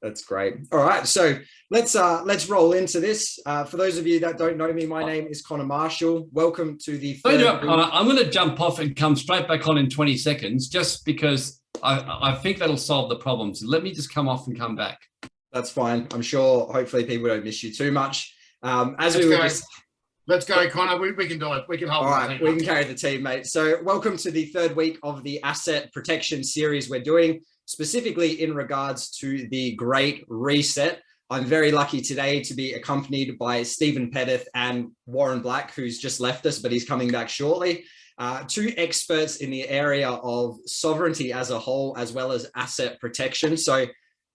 That's great. All right, so let's roll into this. For those of you that don't know me, my name is Connor Marshall. Welcome to the third. Connor, I'm going to jump off and come straight back on in 20 seconds, just because I think that'll solve the problem. So let me just come off and come back. That's fine. I'm sure. Hopefully, people don't miss you too much. Let's go, Connor. We can do it. We can hold. All right, we can carry the team, mate. So, welcome to the third week of the asset protection series we're doing, specifically in regards to the Great Reset. I'm very lucky today to be accompanied by Stephen Pettit and Warren Black, who's just left us, but he's coming back shortly. Two experts in the area of sovereignty as a whole, as well as asset protection. So,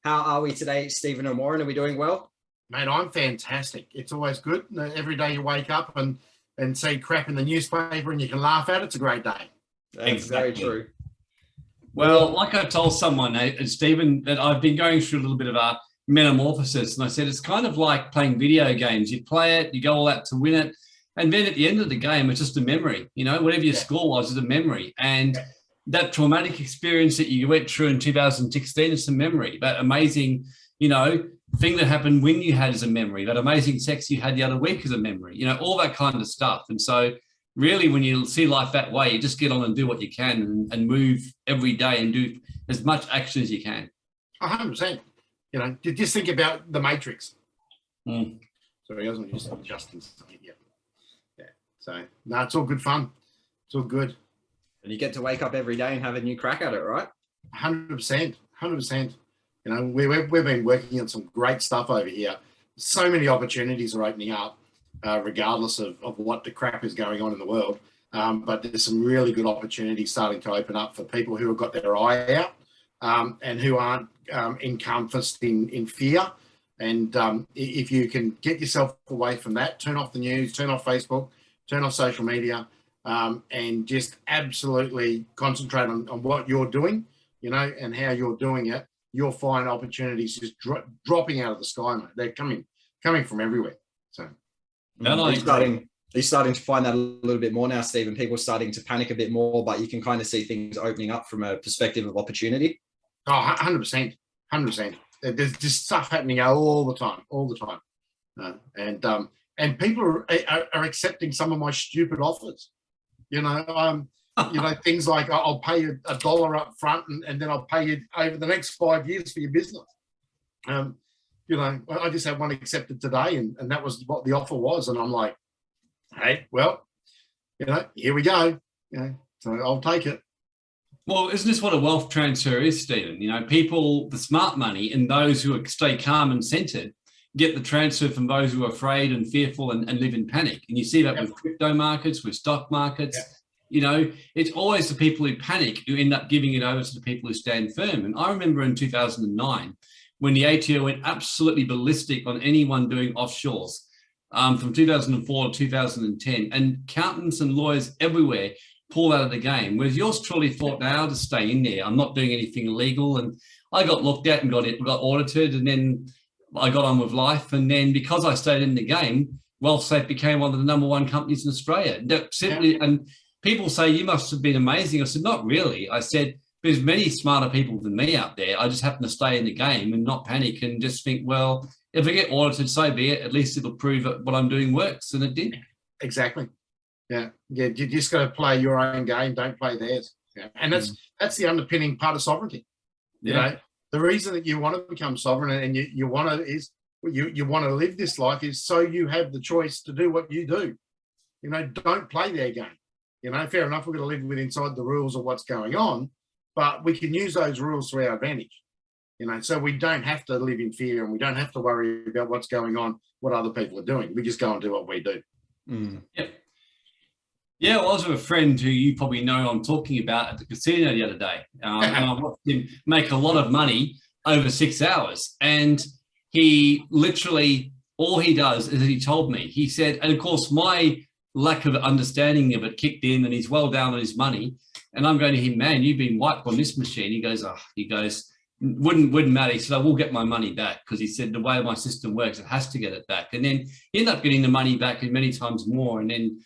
how are we today, Stephen and Warren? Are we doing well? Mate, I'm fantastic. It's always good. Every day you wake up and see crap in the newspaper and you can laugh at it. It's a great day. That's exactly. Very true. Well, like I told someone, Stephen, that I've been going through a little bit of a metamorphosis. And I said, it's kind of like playing video games. You play it, you go all out to win it. And then at the end of the game, it's just a memory. You know, whatever your score was is a memory. And that traumatic experience that you went through in 2016 is a memory. That amazing, thing that happened when you had is a memory. That amazing sex you had the other week is a memory. All that kind of stuff. And so really, when you see life that way, you just get on and do what you can and move every day and do as much action as you can. 100%. Just think about the Matrix. Mm. Sorry, I wasn't just adjusting something. Yeah. So, no, it's all good fun. It's all good. And you get to wake up every day and have a new crack at it, right? 100%. 100%. We've been working on some great stuff over here. So many opportunities are opening up, regardless of what the crap is going on in the world. But there's some really good opportunities starting to open up for people who have got their eye out and who aren't encompassed in fear. And if you can get yourself away from that, turn off the news, turn off Facebook, turn off social media, and just absolutely concentrate on what you're doing, and how you're doing it, you'll find opportunities just dropping out of the sky, mate. They're coming from everywhere. So, are you starting to find that a little bit more now, Stephen? People are starting to panic a bit more, but you can kind of see things opening up from a perspective of opportunity. Oh, 100%. 100%. There's just stuff happening all the time. And people are accepting some of my stupid offers. Things like I'll pay you $1 up front and then I'll pay you over the next 5 years for your business. I just had one accepted today and that was what the offer was. And I'm like, hey, well, here we go. So I'll take it. Well, isn't this what a wealth transfer is, Stephen? People, the smart money and those who stay calm and centered get the transfer from those who are afraid and fearful and live in panic. And you see that with crypto markets, with stock markets. It's always the people who panic who end up giving it over to the people who stand firm. And I remember in 2009, when the ATO went absolutely ballistic on anyone doing offshores from 2004 to 2010, and accountants and lawyers everywhere pulled out of the game, whereas yours truly thought, now I'll just stay in there. I'm not doing anything illegal. And I got looked at and got audited, and then I got on with life. And then because I stayed in the game, WealthSafe became one of the #1 companies in Australia. And people say, you must have been amazing. I said, not really. I said, there's many smarter people than me out there. I just happen to stay in the game and not panic and just think, well, if I get audited, so be it. At least it'll prove that what I'm doing works. And it did. Exactly. Yeah. You just got to play your own game. Don't play theirs. Yeah. And that's the underpinning part of sovereignty. The reason that you want to become sovereign and you want to live this life is so you have the choice to do what you do. Don't play their game. Fair enough, we're going to live within inside the rules of what's going on, but we can use those rules to our advantage. So we don't have to live in fear and we don't have to worry about what's going on, what other people are doing. We just go and do what we do. Mm. Yep. Yeah, well, I was with a friend who you probably know I'm talking about at the casino the other day. And I watched him make a lot of money over 6 hours. And he literally, all he does is, he told me, he said, and of course my lack of understanding of it kicked in and he's well down on his money. And I'm going to him, man, you've been wiped on this machine. He goes, wouldn't matter. He said, I will get my money back, because he said the way my system works, it has to get it back. And then he ended up getting the money back and many times more. And then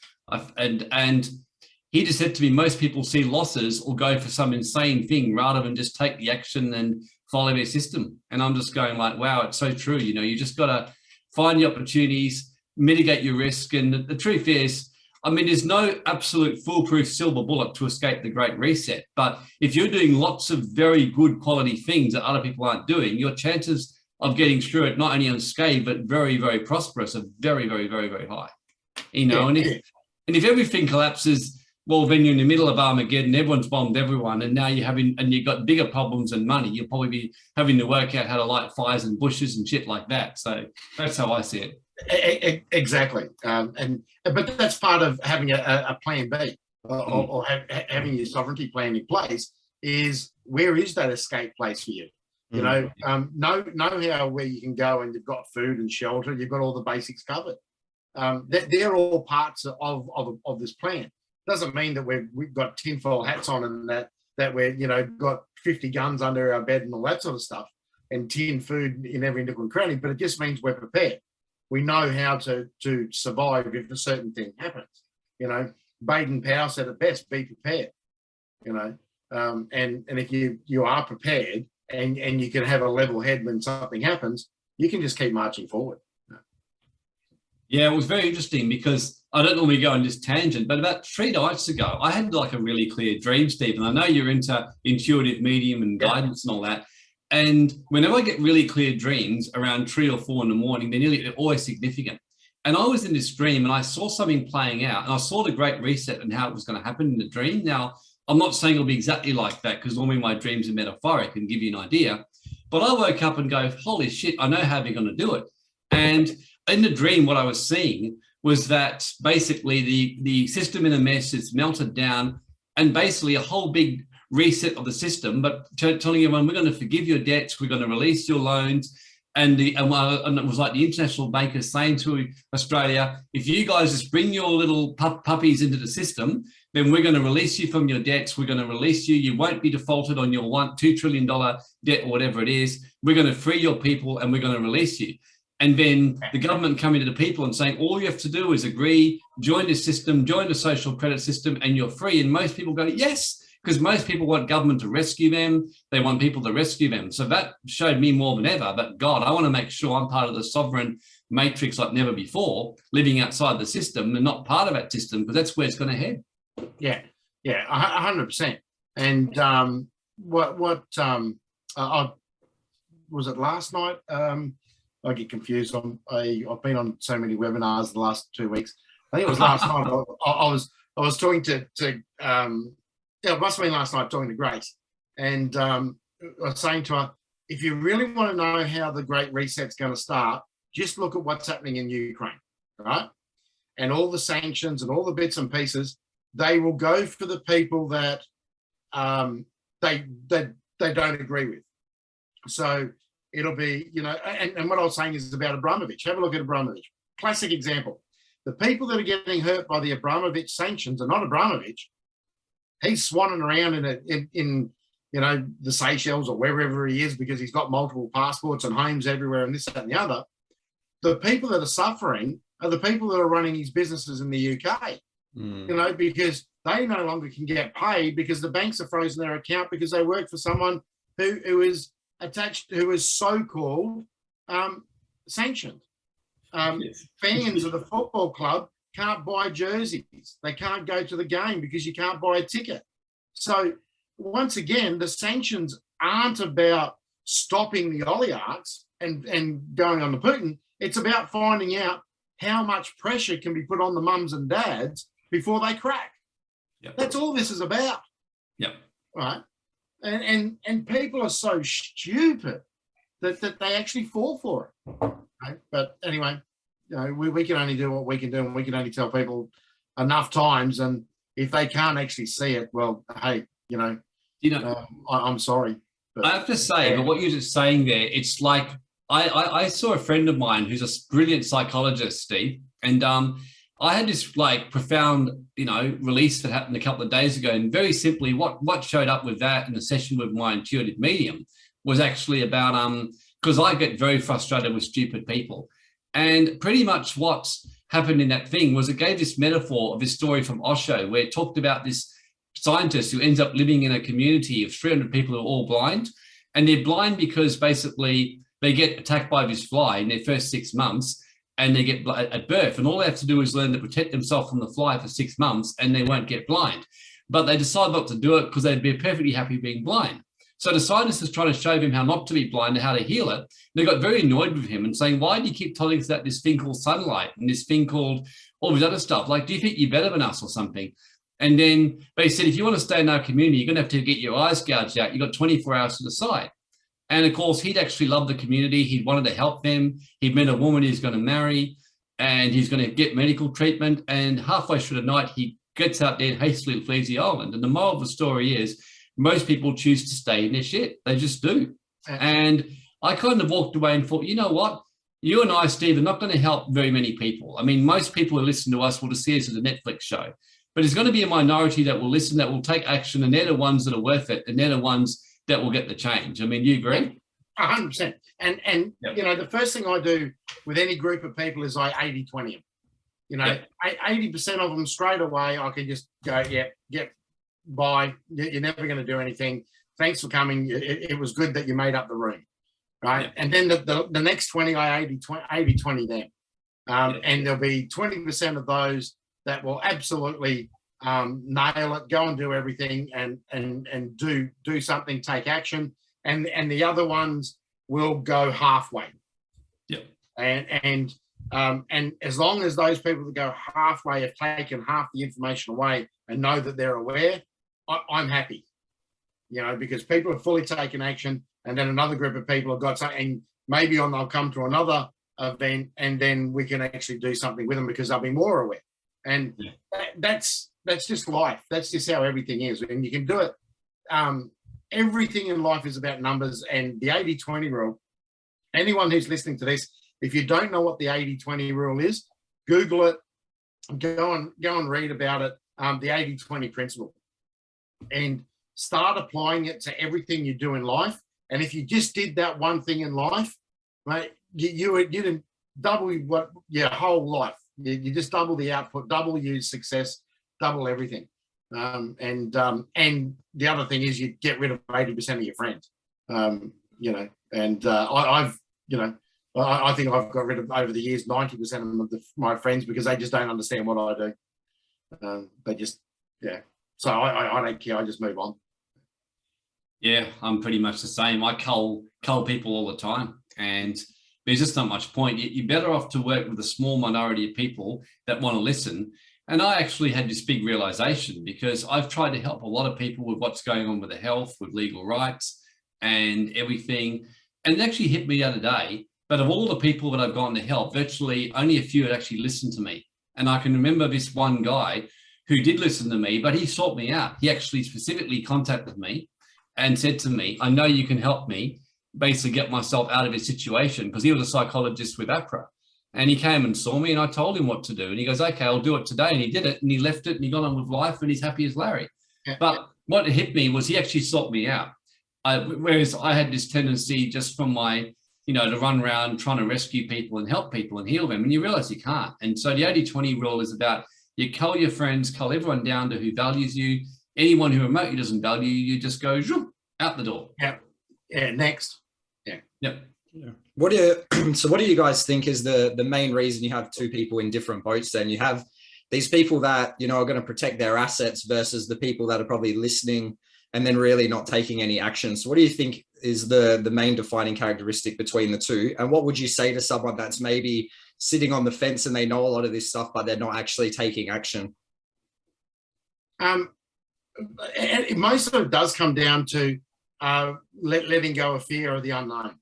he just said to me, most people see losses or go for some insane thing rather than just take the action and follow their system. And I'm just going like, wow, it's so true. You know, you just got to find the opportunities, mitigate your risk. And the truth is, I mean, there's no absolute foolproof silver bullet to escape the Great Reset. But if you're doing lots of very good quality things that other people aren't doing, your chances of getting through it, not only unscathed, but very, very prosperous, are very, very, very, very high. You know, and if everything collapses, well, then you're in the middle of Armageddon, everyone's bombed everyone, and now you've got bigger problems than money. You'll probably be having to work out how to light fires in bushes and shit like that. So that's how I see it. Exactly. But that's part of having a plan B or having your sovereignty plan in place is where is that escape place for you? You know how where you can go and you've got food and shelter, you've got all the basics covered. They're all parts of this plan. Doesn't mean that we've got tinfoil hats on and that we're, you know, got 50 guns under our bed and all that sort of stuff and tin food in every nook and cranny, but it just means we're prepared. We know how to survive if a certain thing happens. You know, Baden Powell said it best, be prepared, you know, and if you are prepared and you can have a level head when something happens, you can just keep marching forward. Yeah, it was very interesting because I don't normally go on this tangent, but about 3 nights ago, I had like a really clear dream, Stephen. I know you're into intuitive medium and guidance and all that. And whenever I get really clear dreams around 3 or 4 in the morning, they're always significant. And I was in this dream and I saw something playing out and I saw the Great Reset and how it was going to happen in the dream. Now, I'm not saying it'll be exactly like that because normally my dreams are metaphoric and give you an idea. But I woke up and go, holy shit, I know how they're going to do it. And in the dream, what I was seeing was that basically the system in a mess is melted down and basically a whole big reset of the system, but telling everyone, we're going to forgive your debts, we're going to release your loans. And it was like the international bankers saying to Australia, if you guys just bring your little puppies into the system, then we're going to release you from your debts. We're going to release you. You won't be defaulted on your $2 trillion debt or whatever it is. We're going to free your people and we're going to release you. And then the government coming to the people and saying, all you have to do is agree, join the system, join the social credit system, and you're free. And most people go, yes, because most people want government to rescue them. They want people to rescue them. So that showed me more than ever that, God, I want to make sure I'm part of the sovereign matrix like never before, living outside the system and not part of that system, because that's where it's going to head. Yeah, 100%. And was it last night? I get confused. I've been on so many webinars the last 2 weeks. I think it was last night. I was talking to it must have been last night talking to Grace, and I was saying to her, if you really want to know how the Great Reset's going to start, just look at what's happening in Ukraine, right? And all the sanctions and all the bits and pieces, they will go for the people that they don't agree with. So it'll be, you know, and what I was saying is about Abramovich. Have a look at Abramovich. Classic example. The people that are getting hurt by the Abramovich sanctions are not Abramovich. He's swanning around in you know, the Seychelles or wherever he is because he's got multiple passports and homes everywhere and this, that, and the other. The people that are suffering are the people that are running his businesses in the UK, you know, because they no longer can get paid because the banks have frozen their account because they work for someone who is attached, who is so-called sanctioned. Fans of the football club can't buy jerseys. They can't go to the game because you can't buy a ticket. So once again, the sanctions aren't about stopping the oligarchs and going on to Putin. It's about finding out how much pressure can be put on the mums and dads before they crack. Yep. That's all this is about. Yep. Right. And people are so stupid that they actually fall for it. Right? But anyway, you know, we can only do what we can do, and we can only tell people enough times. And if they can't actually see it, well, hey, you know, I'm sorry. But I have to say, but what you're just saying there, it's like I saw a friend of mine who's a brilliant psychologist, Steve, and I had this like profound, you know, release that happened a couple of days ago. And very simply, what showed up with that in a session with my intuitive medium was actually about because I get very frustrated with stupid people. And pretty much what happened in that thing was it gave this metaphor of this story from Osho, where it talked about this scientist who ends up living in a community of 300 people who are all blind. And they're blind because basically they get attacked by this fly in their first 6 months, and they get at birth. And all they have to do is learn to protect themselves from the fly for 6 months, and they won't get blind. But they decide not to do it because they'd be perfectly happy being blind. So the scientist is trying to show him how not to be blind and how to heal it. They got very annoyed with him and saying, why do you keep telling us about this thing called sunlight and this thing called all this other stuff? Like, do you think you're better than us or something? And then they said, if you want to stay in our community, you're going to have to get your eyes gouged out. You've got 24 hours to decide. And of course, he'd actually loved the community. He wanted to help them. He'd met a woman he's going to marry, and he's going to get medical treatment. And halfway through the night, he gets out there and hastily flees the island. And the moral of the story is, most people choose to stay in their shit. They just do. And I kind of walked away and thought, you know what? You and I, Steve, are not going to help very many people. I mean, most people who listen to us will just see us as a Netflix show. But there's going to be a minority that will listen, that will take action, and they're the ones that are worth it, and they're the ones that will get the change. I mean, do you agree? 100%. And Yep. you know, the first thing I do with any group of people is I 80-20 them. You know, Yep. 80% of them straight away, I can just go, bye. You're never going to do anything. Thanks for coming. It was good that you made up the room, right? Yep. And then the next 20, I 80-20 them. Yep. And there'll be 20% of those that will absolutely nail it, go and do everything, and do something, take action, and the other ones will go halfway. Yep. And as long as those people that go halfway have taken half the information away and know that they're aware, I'm happy. You know, because people have fully taken action, and then another group of people have got something, and maybe I'll come to another event, and then we can actually do something with them because they'll be more aware. And that's just life. That's just how everything is. And you can do it. Everything in life is about numbers, and the 80-20 rule. Anyone who's listening to this, if you don't know what the 80-20 rule is, Google it, go and read about it, the 80-20 principle, and start applying it to everything you do in life. And if you just did that one thing in life, right, you'd double your whole life. You just double the output, double your success, double everything. And the other thing is you get rid of 80% of your friends. You know, and I think I've got rid of, over the years, 90% of my friends, because they just don't understand what I do. They just, so I don't care. I just move on. Yeah, I'm pretty much the same. I cull people all the time, and there's just not much point. You're better off to work with a small minority of people that want to listen. And I actually had this big realization, because I've tried to help a lot of people with what's going on with their health, with legal rights and everything. And it actually hit me the other day, but of all the people that I've gone to help, virtually only a few had actually listened to me. And I can remember this one guy who did listen to me, but he sought me out. He actually specifically contacted me and said to me, I know you can help me basically get myself out of this situation, because he was a psychologist with APRA. And he came and saw me, and I told him what to do. And he goes, okay, I'll do it today. And he did it, and he left it, and he got on with life, and he's happy as Larry. Yeah. But what hit me was he actually sought me out. Whereas I had this tendency just from my, to run around trying to rescue people and help people and heal them. And you realize you can't. And so the 80-20 rule is about, you cull your friends, cull everyone down to who values you. Anyone who remotely doesn't value you, you just go out the door. Yeah. Next. Yep. Yeah. What do you guys think is the main reason you have two people in different boats? Then you have these people that are going to protect their assets versus the people that are probably listening and then really not taking any action. So what do you think is the main defining characteristic between the two? And what would you say to someone that's maybe sitting on the fence and they know a lot of this stuff, but they're not actually taking action? Most of it does come down to letting go of fear of the unknown.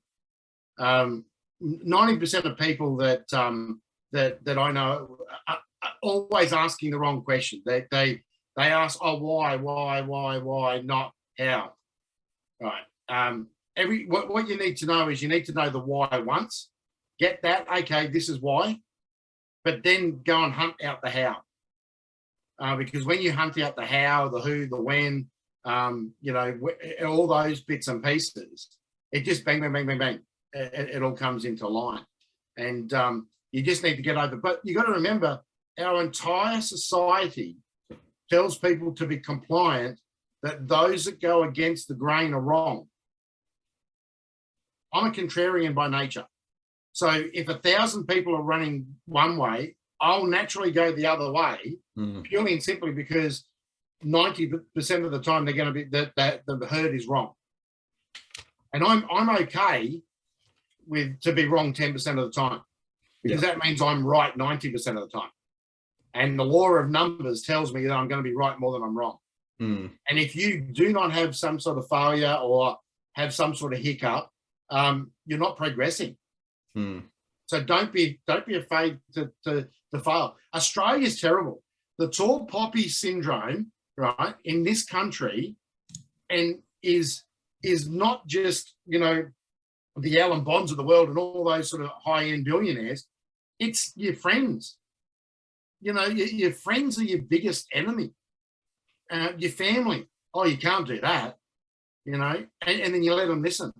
90% of people that I know are always asking the wrong question. They ask, oh, why, not how. Right. What you need to know is you need to know the why once. Get that, okay, this is why. But then go and hunt out the how. Because when you hunt out the how, the who, the when, all those bits and pieces, it just bang, bang, bang, bang, bang. It all comes into line. And You just need to get over. But you got to remember, our entire society tells people to be compliant, that those that go against the grain are wrong. I'm a contrarian by nature. So if 1,000 people are running one way, I'll naturally go the other way, purely and simply because 90% of the time they're going to be that the herd is wrong. And I'm okay with to be wrong 10% of the time, because that means I'm right 90% of the time. And the law of numbers tells me that I'm going to be right more than I'm wrong. And if you do not have some sort of failure or have some sort of hiccup, you're not progressing. So don't be afraid to fail. Australia's terrible. The tall poppy syndrome, right, in this country, and is not just, you know, the Alan Bonds of the world and all those sort of high-end billionaires. It's your friends. You know, your friends are your biggest enemy. Your family. Oh, you can't do that, you know, and then you let them listen.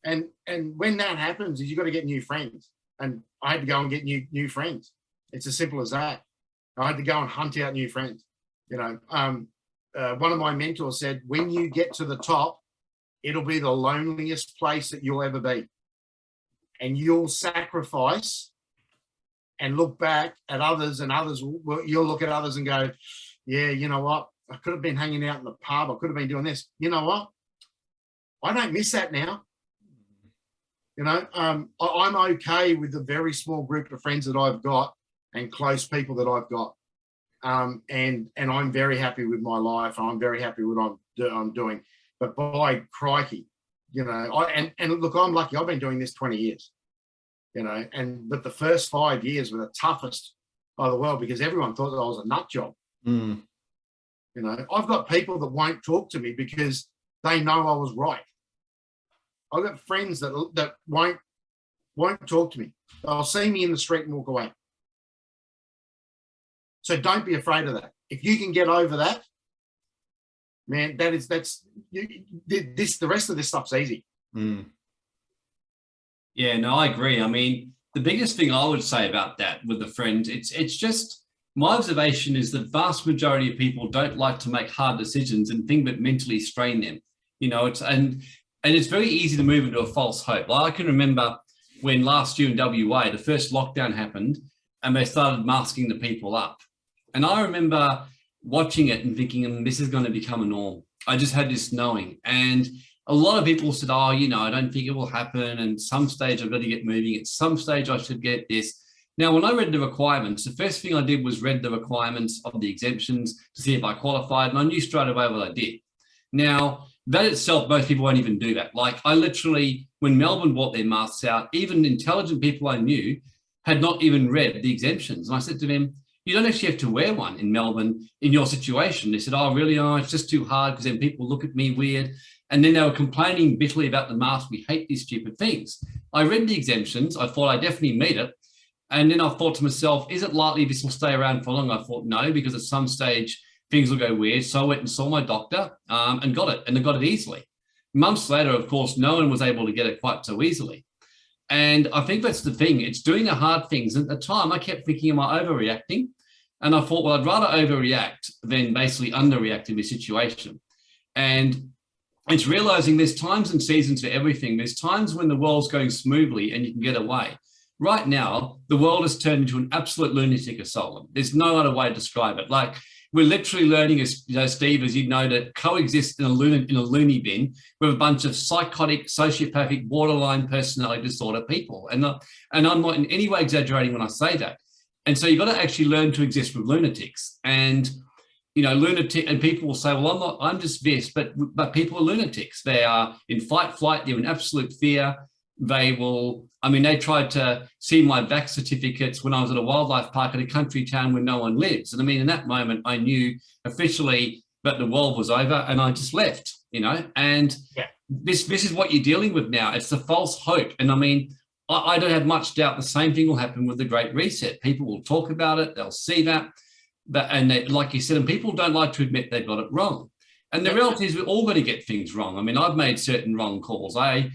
And when that happens, is you've got to get new friends. And I had to go and get new friends. It's as simple as that. I had to go and hunt out new friends. You know, one of my mentors said, when you get to the top, it'll be the loneliest place that you'll ever be. And you'll sacrifice and look back at others, and others you'll look at others and go, yeah, you know what? I could have been hanging out in the pub. I could have been doing this. You know what? I don't miss that now. You know, I'm okay with the very small group of friends that I've got and close people that I've got. And I'm very happy with my life. I'm very happy with what I'm doing. But by crikey, you know, and look, I'm lucky. I've been doing this 20 years, you know, but the first 5 years were the toughest of the world because everyone thought that I was a nut job. You know, I've got people that won't talk to me because they know I was right. I've got friends that won't talk to me. They'll see me in the street and walk away. So don't be afraid of that. If you can get over that, man, the rest of this stuff's easy. Yeah, no, I agree. I mean, the biggest thing I would say about that with the friends, it's just my observation is the vast majority of people don't like to make hard decisions and think that mentally strain them. You know, and it's very easy to move into a false hope. Like I can remember when last year in WA, the first lockdown happened and they started masking the people up. And I remember watching it and thinking, this is going to become a norm. I just had this knowing. And a lot of people said, oh, you know, I don't think it will happen. And some stage I've got to get moving. At some stage I should get this. Now, when I read the requirements, the first thing I did was read the requirements of the exemptions to see if I qualified. And I knew straight away what I did. Now, that itself, most people won't even do that. Like I literally, when Melbourne brought their masks out, even intelligent people I knew had not even read the exemptions. And I said to them, you don't actually have to wear one in Melbourne in your situation. They said, oh, really? Oh, it's just too hard because then people look at me weird. And then they were complaining bitterly about the mask. We hate these stupid things. I read the exemptions. I thought I definitely meet it. And then I thought to myself, is it likely this will stay around for long? I thought, no, because at some stage things will go weird. So I went and saw my doctor and got it, and I got it easily. Months later, of course, no one was able to get it quite so easily. And I think that's the thing. It's doing the hard things. At the time, I kept thinking, am I overreacting? And I thought, well, I'd rather overreact than basically underreact in this situation. And it's realizing there's times and seasons for everything. There's times when the world's going smoothly and you can get away. Right now, the world has turned into an absolute lunatic asylum. There's no other way to describe it. Like we're literally learning, as you know, Steve, as you know, to coexist in a loony bin with a bunch of psychotic, sociopathic, borderline personality disorder people. And I'm not in any way exaggerating when I say that. And so you've got to actually learn to exist with lunatics. And you know, lunatic, and people will say, well, I'm just this, but people are lunatics. They are in fight, flight, they're in absolute fear. They will, I mean, they tried to see my back certificates when I was at a wildlife park at a country town where no one lives. And I mean, in that moment, I knew officially that the world was over and I just left, you know, and this is what you're dealing with now. It's the false hope. And I mean, I don't have much doubt the same thing will happen with the Great Reset. People will talk about it. They'll see that. And they, like you said, and people don't like to admit they got it wrong. And the reality is we're all going to get things wrong. I mean, I've made certain wrong calls. I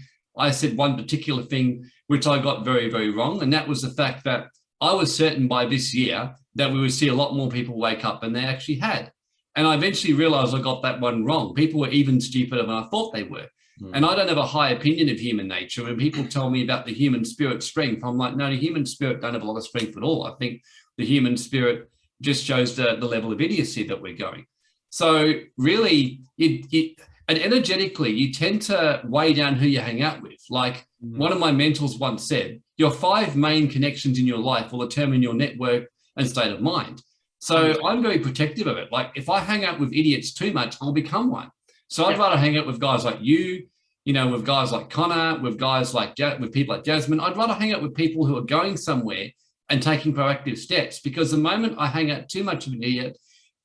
said one particular thing which I got very, very wrong, and that was the fact that I was certain by this year that we would see a lot more people wake up than they actually had. And I eventually realized I got that one wrong. People were even stupider than I thought they were. And I don't have a high opinion of human nature. When people tell me about the human spirit strength, I'm like, no, the human spirit don't have a lot of strength at all. I think the human spirit just shows the level of idiocy that we're going. So really, and energetically, you tend to weigh down who you hang out with. Like one of my mentors once said, your 5 main connections in your life will determine your network and state of mind. So I'm very protective of it. Like if I hang out with idiots too much, I'll become one. So I'd rather hang out with guys like you know, with guys like Connor, with guys like, with people like Jasmine. I'd rather hang out with people who are going somewhere and taking proactive steps, because the moment I hang out too much of an idiot,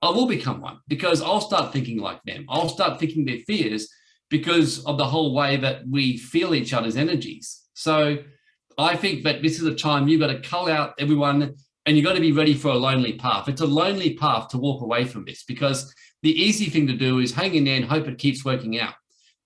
I will become one, because I'll start thinking like them. I'll start thinking their fears because of the whole way that we feel each other's energies. So I think that this is a time you've got to cull out everyone, and you've got to be ready for a lonely path. It's a lonely path to walk away from this, because the easy thing to do is hang in there and hope it keeps working out.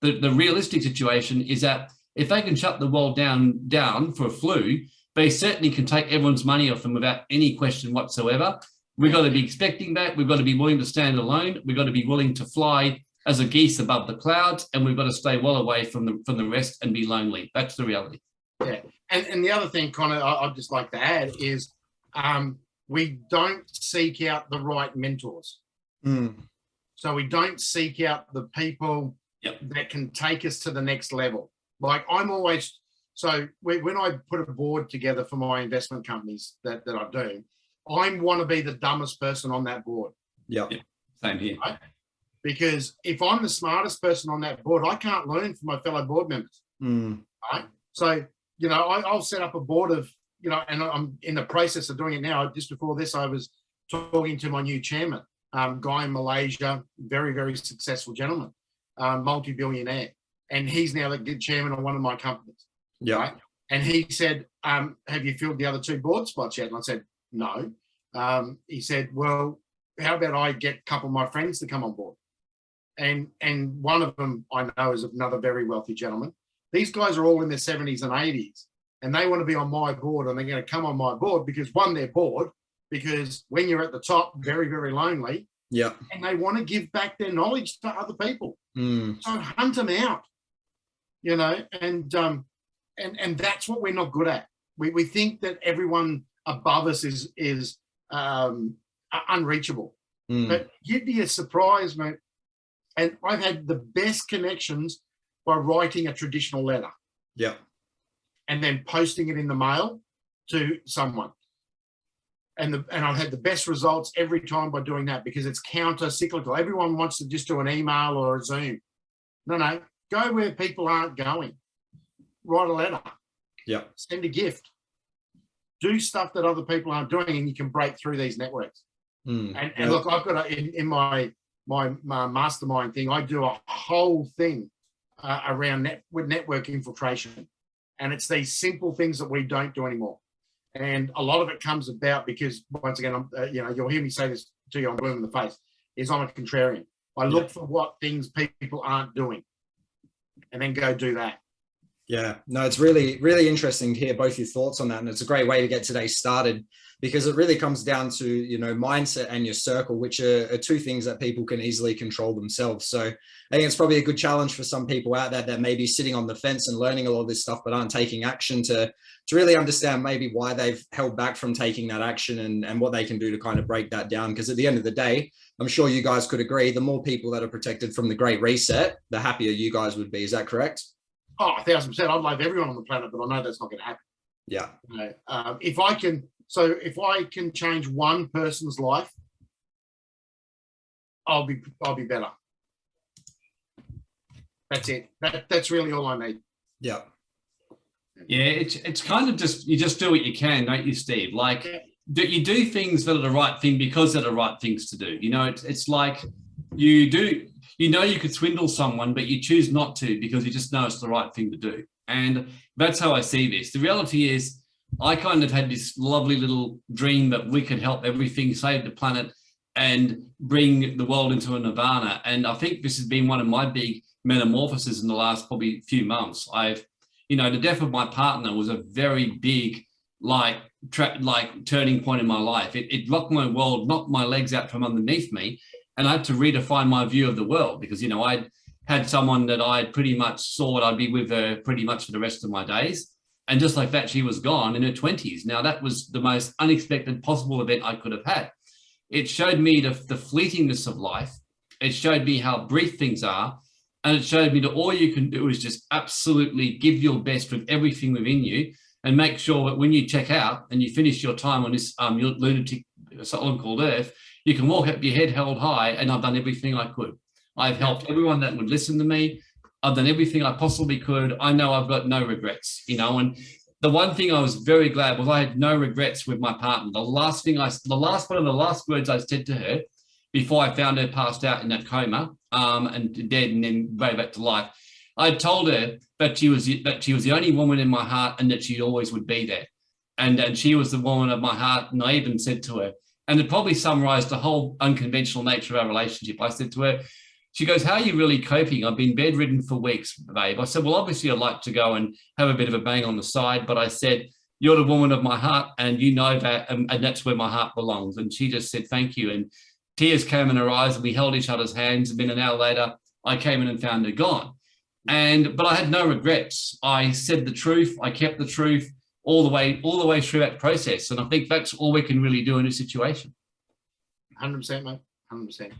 The realistic situation is that if they can shut the world down for a flu, they certainly can take everyone's money off them without any question whatsoever. We've got to be expecting that. We've got to be willing to stand alone. We've got to be willing to fly as a geese above the clouds, and we've got to stay well away from the rest and be lonely. That's the reality. Yeah, and the other thing, Connor, I'd just like to add is we don't seek out the right mentors. So we don't seek out the people that can take us to the next level. Like I'm always, so when I put a board together for my investment companies that I do, I want to be the dumbest person on that board. Yeah, same here. Right? Because if I'm the smartest person on that board, I can't learn from my fellow board members. Right? So, you know, I'll set up a board of, you know, and I'm in the process of doing it now. Just before this, I was talking to my new chairman, guy in Malaysia, very, very successful gentleman, multi-billionaire. And he's now the good chairman of one of my companies. Yeah. Right? And he said, have you filled the other 2 board spots yet? And I said, no. He said, well, how about I get a couple of my friends to come on board? And one of them I know is another very wealthy gentleman. These guys are all in their 70s and 80s, and they want to be on my board, and they're going to come on my board because, one, they're bored, because when you're at the top, very, very lonely. Yeah. And they want to give back their knowledge to other people. So hunt them out, you know, and that's what we're not good at. We think that everyone above us is unreachable. But you'd be surprised, mate. And I've had the best connections by writing a traditional letter. Yeah. And then posting it in the mail to someone. And I've had the best results every time by doing that, because it's counter-cyclical. Everyone wants to just do an email or a Zoom. No, go where people aren't going. Write a letter. Yeah. Send a gift. Do stuff that other people aren't doing, and you can break through these networks. And look, I've got in my mastermind thing, I do a whole thing around with network infiltration. And it's these simple things that we don't do anymore. And a lot of it comes about because, once again, you know, you'll hear me say this to you, I'm blue in the face, is I'm a contrarian. I look for what things people aren't doing and then go do that. Yeah, no, it's really, really interesting to hear both your thoughts on that. And it's a great way to get today started, because it really comes down to, you know, mindset and your circle, which are 2 things that people can easily control themselves. So I think it's probably a good challenge for some people out there that may be sitting on the fence and learning a lot of this stuff, but aren't taking action to really understand maybe why they've held back from taking that action and what they can do to kind of break that down. Because at the end of the day, I'm sure you guys could agree, the more people that are protected from the Great Reset, the happier you guys would be. Is that correct? Oh, 1,000%. I'd love everyone on the planet, but I know that's not going to happen. Yeah. You know, if I can change one person's life, I'll be better. That's it. That's really all I need. Yeah. Yeah, it's kind of just, you just do what you can, don't you, Steve? Like, you do things that are the right thing because they're the right things to do. You know, it's like you could swindle someone, but you choose not to because you just know it's the right thing to do. And that's how I see this. The reality is, I kind of had this lovely little dream that we could help everything, save the planet, and bring the world into a nirvana. And I think this has been one of my big metamorphoses in the last probably few months. The death of my partner was a very big like turning point in my life. It rocked my world, knocked my legs out from underneath me, and I had to redefine my view of the world because, you know, I had someone that I pretty much thought I'd be with her pretty much for the rest of my days. And just like that, she was gone in her 20s. Now, that was the most unexpected possible event I could have had. It showed me the fleetingness of life. It showed me how brief things are. And it showed me that all you can do is just absolutely give your best with everything within you and make sure that when you check out and you finish your time on this your lunatic asylum called Earth, you can walk up with your head held high, and I've done everything I could. I've helped everyone that would listen to me. I've done everything I possibly could. I know I've got no regrets, you know, and the one thing I was very glad was I had no regrets with my partner. The last one of the last words I said to her before I found her passed out in that coma and dead and then way back to life, I told her that she was the only woman in my heart and that she always would be there. And she was the woman of my heart. And I even said to her, and it probably summarized the whole unconventional nature of our relationship. I said to her, she goes, how are you really coping? I've been bedridden for weeks, babe. I said, well, obviously I'd like to go and have a bit of a bang on the side, but I said, you're the woman of my heart and you know that, and that's where my heart belongs. And she just said, thank you. And tears came in her eyes and we held each other's hands. And then an hour later, I came in and found her gone. But I had no regrets. I said the truth. I kept the truth all the way through that process. And I think that's all we can really do in a situation. 100%, mate. 100%.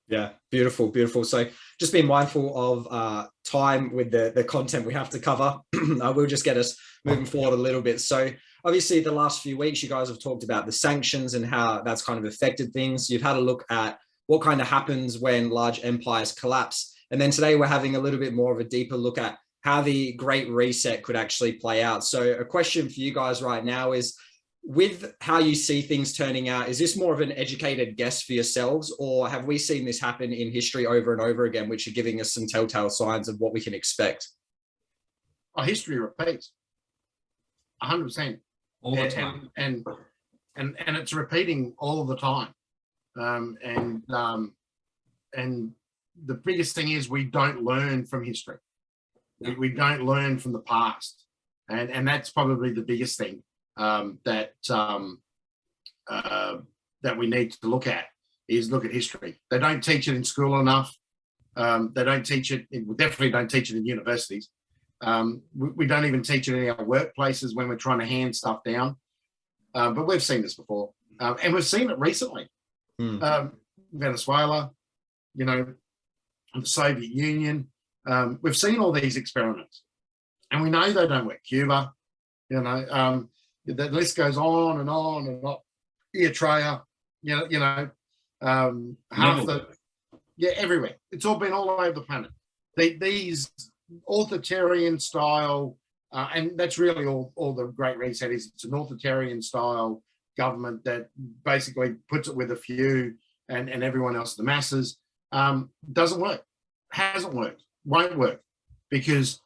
Yeah, beautiful, beautiful. So just be mindful of time with the content we have to cover. I will just get us moving forward a little bit. So obviously the last few weeks, you guys have talked about the sanctions and how that's kind of affected things. You've had a look at what kind of happens when large empires collapse. And then today we're having a little bit more of a deeper look at how the Great Reset could actually play out. So a question for you guys right now is, with how you see things turning out, is this more of an educated guess for yourselves, or have we seen this happen in history over and over again, which are giving us some telltale signs of what we can expect? Oh, history repeats 100%. All the time. And it's repeating all the time. And the biggest thing is we don't learn from history. We don't learn from the past. And that's probably the biggest thing. That we need to look at is look at history. They don't teach it in school enough. They don't teach it. We definitely don't teach it in universities. We don't even teach it in our workplaces when we're trying to hand stuff down. But we've seen this before, and we've seen it recently. Venezuela, you know, the Soviet Union. We've seen all these experiments, and we know they don't work. Cuba, you know. The list goes on and on and on. Eritrea, everywhere. It's all been all over the planet. These authoritarian style, and that's really all the Great Reset is. It's an authoritarian style government that basically puts it with a few and everyone else, the masses. Doesn't work. Hasn't worked. Won't work. Because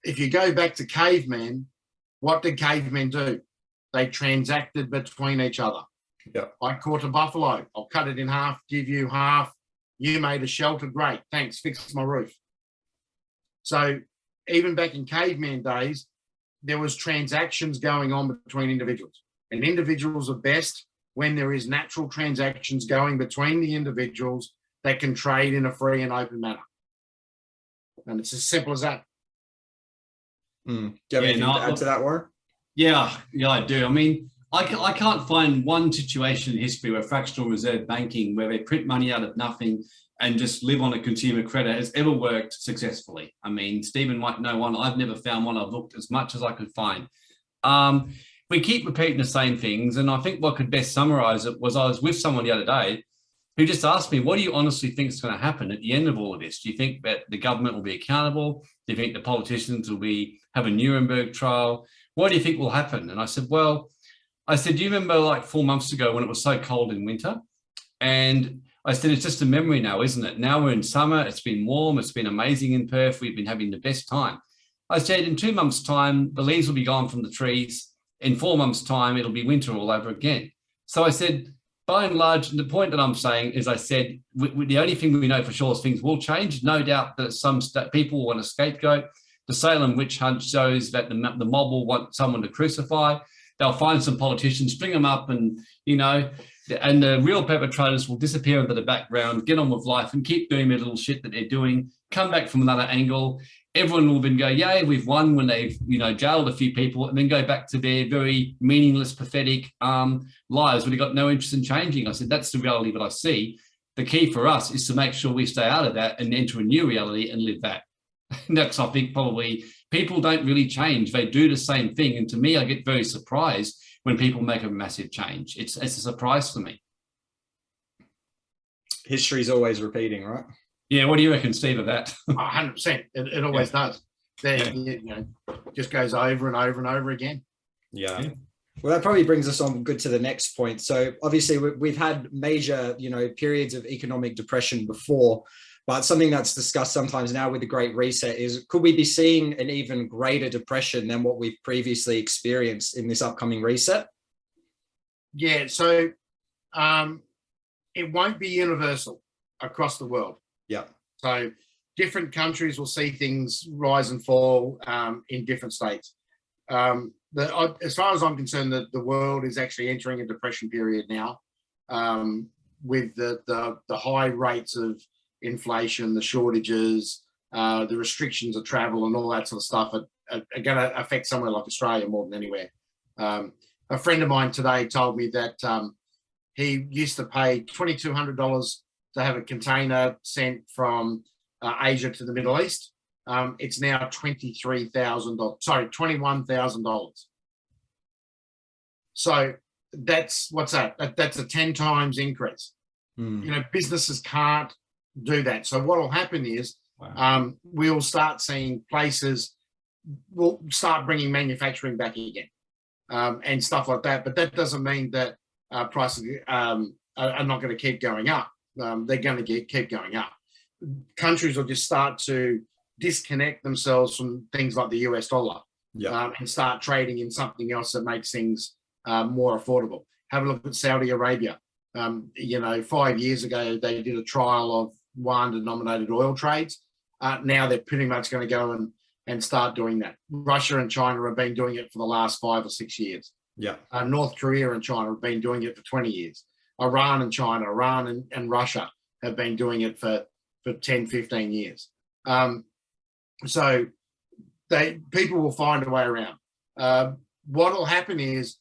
if you go back to cavemen, what did cavemen do? They transacted between each other. Yeah. I caught a buffalo. I'll cut it in half, give you half. You made a shelter. Great. Thanks. Fix my roof. So even back in caveman days, there was transactions going on between individuals. And individuals are best when there is natural transactions going between the individuals that can trade in a free and open manner. And it's as simple as that. Do you have anything to add to that, Warren? Yeah, I do. I mean, I can't find one situation in history where fractional reserve banking, where they print money out of nothing and just live on a consumer credit, has ever worked successfully. I mean, Stephen might know one. I've never found one. I've looked as much as I could find. We keep repeating the same things. And I think what could best summarize it was I was with someone the other day who just asked me, what do you honestly think is going to happen at the end of all of this? Do you think that the government will be accountable? Do you think the politicians will have a Nuremberg trial? What do you think will happen? And I said, do you remember like 4 months ago when it was so cold in winter? And I said, it's just a memory now, isn't it? Now we're in summer. It's been warm. It's been amazing in Perth. We've been having the best time. I said, in 2 months' time, the leaves will be gone from the trees. In 4 months' time, it'll be winter all over again. So I said, by and large, the point that I'm saying is I said, the only thing we know for sure is things will change. No doubt that some people want a scapegoat. the Salem witch hunt shows that the mob will want someone to crucify. They'll find some politicians, string them up, and and the real perpetrators will disappear into the background, get on with life, and keep doing their little shit that they're doing. Come back from another angle. Everyone will then go, "Yay, we've won!" when they've jailed a few people, and then go back to their very meaningless, pathetic lives where they've got no interest in changing. I said that's the reality that I see. The key for us is to make sure we stay out of that and enter a new reality and live that. That's, I think, probably people don't really change. They do the same thing. And to me, I get very surprised when people make a massive change. It's a surprise for me. History's always repeating, right? Yeah. What do you reckon, Steve, of that? 100%. It always does. Just goes over and over and over again. Yeah. Well, that probably brings us on good to the next point. So obviously we've had major, periods of economic depression before, but something that's discussed sometimes now with the Great Reset is, could we be seeing an even greater depression than what we've previously experienced in this upcoming reset? Yeah. So it won't be universal across the world. Yeah. So different countries will see things rise and fall in different states. As far as I'm concerned, the world is actually entering a depression period now, with the high rates of inflation, the shortages, the restrictions of travel, and all that sort of stuff are going to affect somewhere like Australia more than anywhere. A friend of mine today told me that he used to pay $2,200 to have a container sent from Asia to the Middle East. It's now $21,000. So what's that? That's a 10 times increase. Businesses can't do that. So what will happen is, we'll start seeing places will start bringing manufacturing back again, and stuff like that. But that doesn't mean that prices are not going to keep going up. They're going to keep going up. Countries will just start to disconnect themselves from things like the US dollar, and start trading in something else that makes things more affordable. Have a look at Saudi Arabia. 5 years ago, they did a trial of yuan-denominated oil trades. Now they're pretty much going to go and start doing that. Russia and China have been doing it for the last 5 or 6 years. Yeah. North Korea and China have been doing it for 20 years. Iran and China, Iran and Russia have been doing it for 10, 15 years. So people will find a way around. What will happen is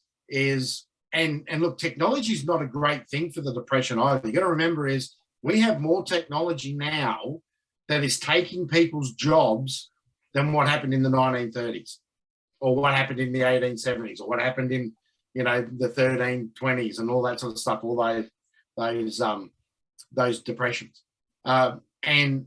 look, technology is not a great thing for the depression either. You got to remember is we have more technology now that is taking people's jobs than what happened in the 1930s, or what happened in the 1870s, or what happened in the 1320s and all that sort of stuff. All those depressions, and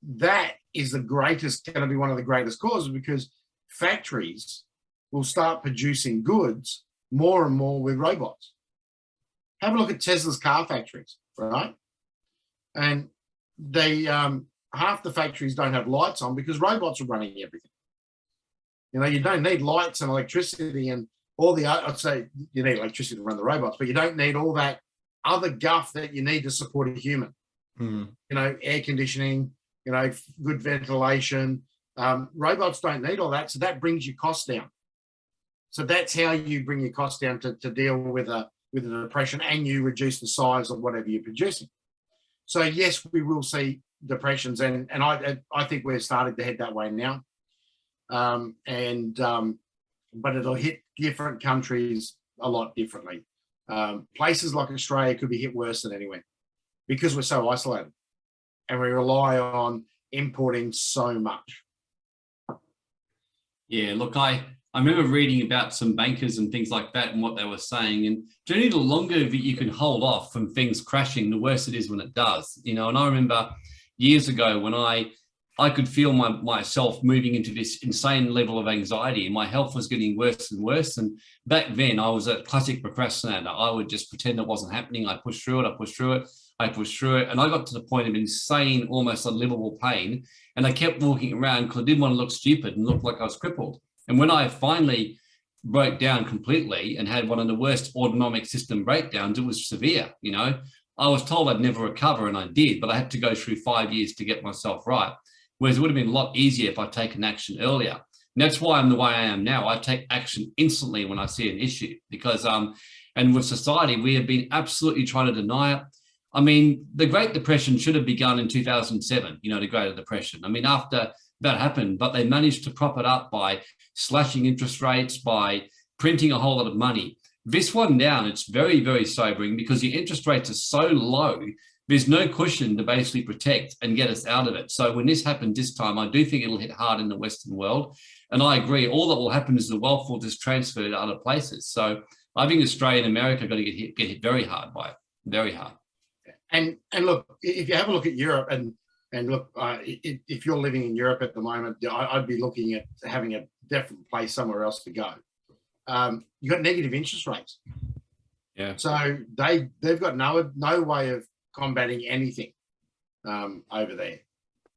that is going to be one of the greatest causes, because factories will start producing goods more and more with robots. Have a look at Tesla's car factories, right? And they half the factories don't have lights on because robots are running everything. You don't need lights and electricity and all the other. I'd say you need electricity to run the robots, but you don't need all that other guff that you need to support a human. Air conditioning, good ventilation. Robots don't need all that, so that brings your costs down. So that's how you bring your costs down to deal with a depression, and you reduce the size of whatever you're producing. So yes, we will see depressions, and I think we're starting to head that way now. But it'll hit different countries a lot differently. Places like Australia could be hit worse than anywhere because we're so isolated and we rely on importing so much. Yeah, look, I remember reading about some bankers and things like that and what they were saying. And generally, the longer that you can hold off from things crashing, the worse it is when it does. And I remember years ago when I could feel myself moving into this insane level of anxiety, and my health was getting worse and worse. And back then, I was a classic procrastinator. I would just pretend it wasn't happening. I pushed through it. And I got to the point of insane, almost unlivable pain. And I kept walking around because I didn't want to look stupid and look like I was crippled. And when I finally broke down completely and had one of the worst autonomic system breakdowns, it was severe. I was told I'd never recover, and I did, but I had to go through 5 years to get myself right. whereas it would have been a lot easier if I'd taken action earlier. And that's why I'm the way I am now. I take action instantly when I see an issue because, and with society, we have been absolutely trying to deny it. I mean, the Great Depression should have begun in 2007, the Great Depression. I mean, after that happened, but they managed to prop it up by slashing interest rates, by printing a whole lot of money. This one down, it's very, very sobering because the interest rates are so low, there's no cushion to basically protect and get us out of it. So when this happened this time, I do think it'll hit hard in the Western world. And I agree, all that will happen is the wealth will just transfer to other places. So I think Australia and America are going to get hit very hard by it, very hard. And look, if you have a look at Europe and look, if you're living in Europe at the moment, I'd be looking at having a different place somewhere else to go. You've got negative interest rates. Yeah. So they've got no way of combating anything over there.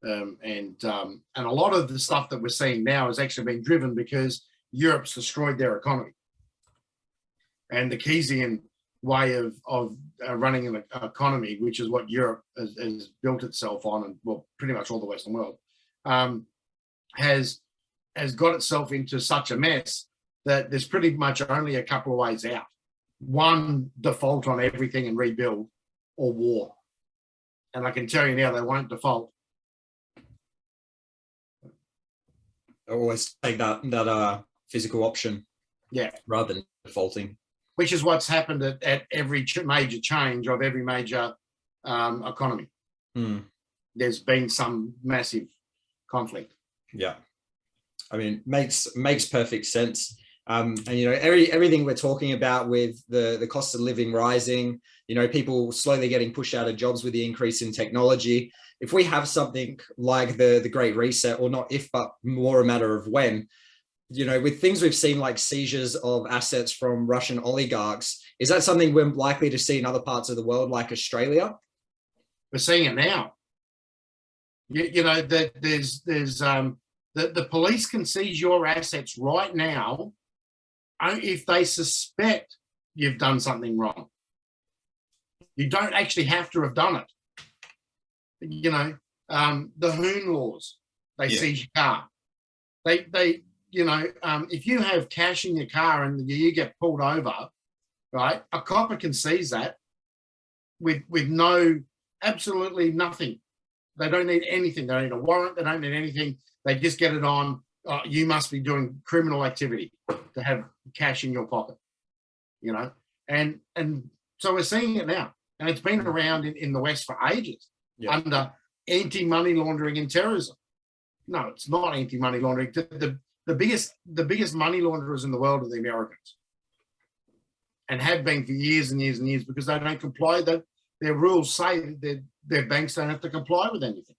And a lot of the stuff that we're seeing now has actually been driven because Europe's destroyed their economy. And the Keynesian way of running an economy, which is what Europe has built itself on, and well, pretty much all the Western world, has got itself into such a mess that there's pretty much only a couple of ways out. One, default on everything and rebuild, or war. And I can tell you now, they won't default. I always take that physical option, yeah, rather than defaulting. Which is what's happened at every major change of every major economy. There's been some massive conflict. Yeah, I mean, makes perfect sense. And everything we're talking about with the cost of living rising, people slowly getting pushed out of jobs with the increase in technology. If we have something like the Great Reset, or not if, but more a matter of when, with things we've seen like seizures of assets from Russian oligarchs, is that something we're likely to see in other parts of the world, like Australia? We're seeing it now. That there's the police can seize your assets right now if they suspect you've done something wrong. You don't actually have to have done it. The Hoon laws, they seize your car. If you have cash in your car and you get pulled over, right, a copper can seize that with absolutely nothing. They don't need anything. They don't need a warrant. They don't need anything. They just get it on. You must be doing criminal activity to have cash in your pocket, and so we're seeing it now, and it's been around in the West for ages under anti-money laundering and terrorism. No, it's not anti-money laundering. The biggest money launderers in the world are the Americans, and have been for years and years and years, because they don't comply. Their rules say that their banks don't have to comply with anything.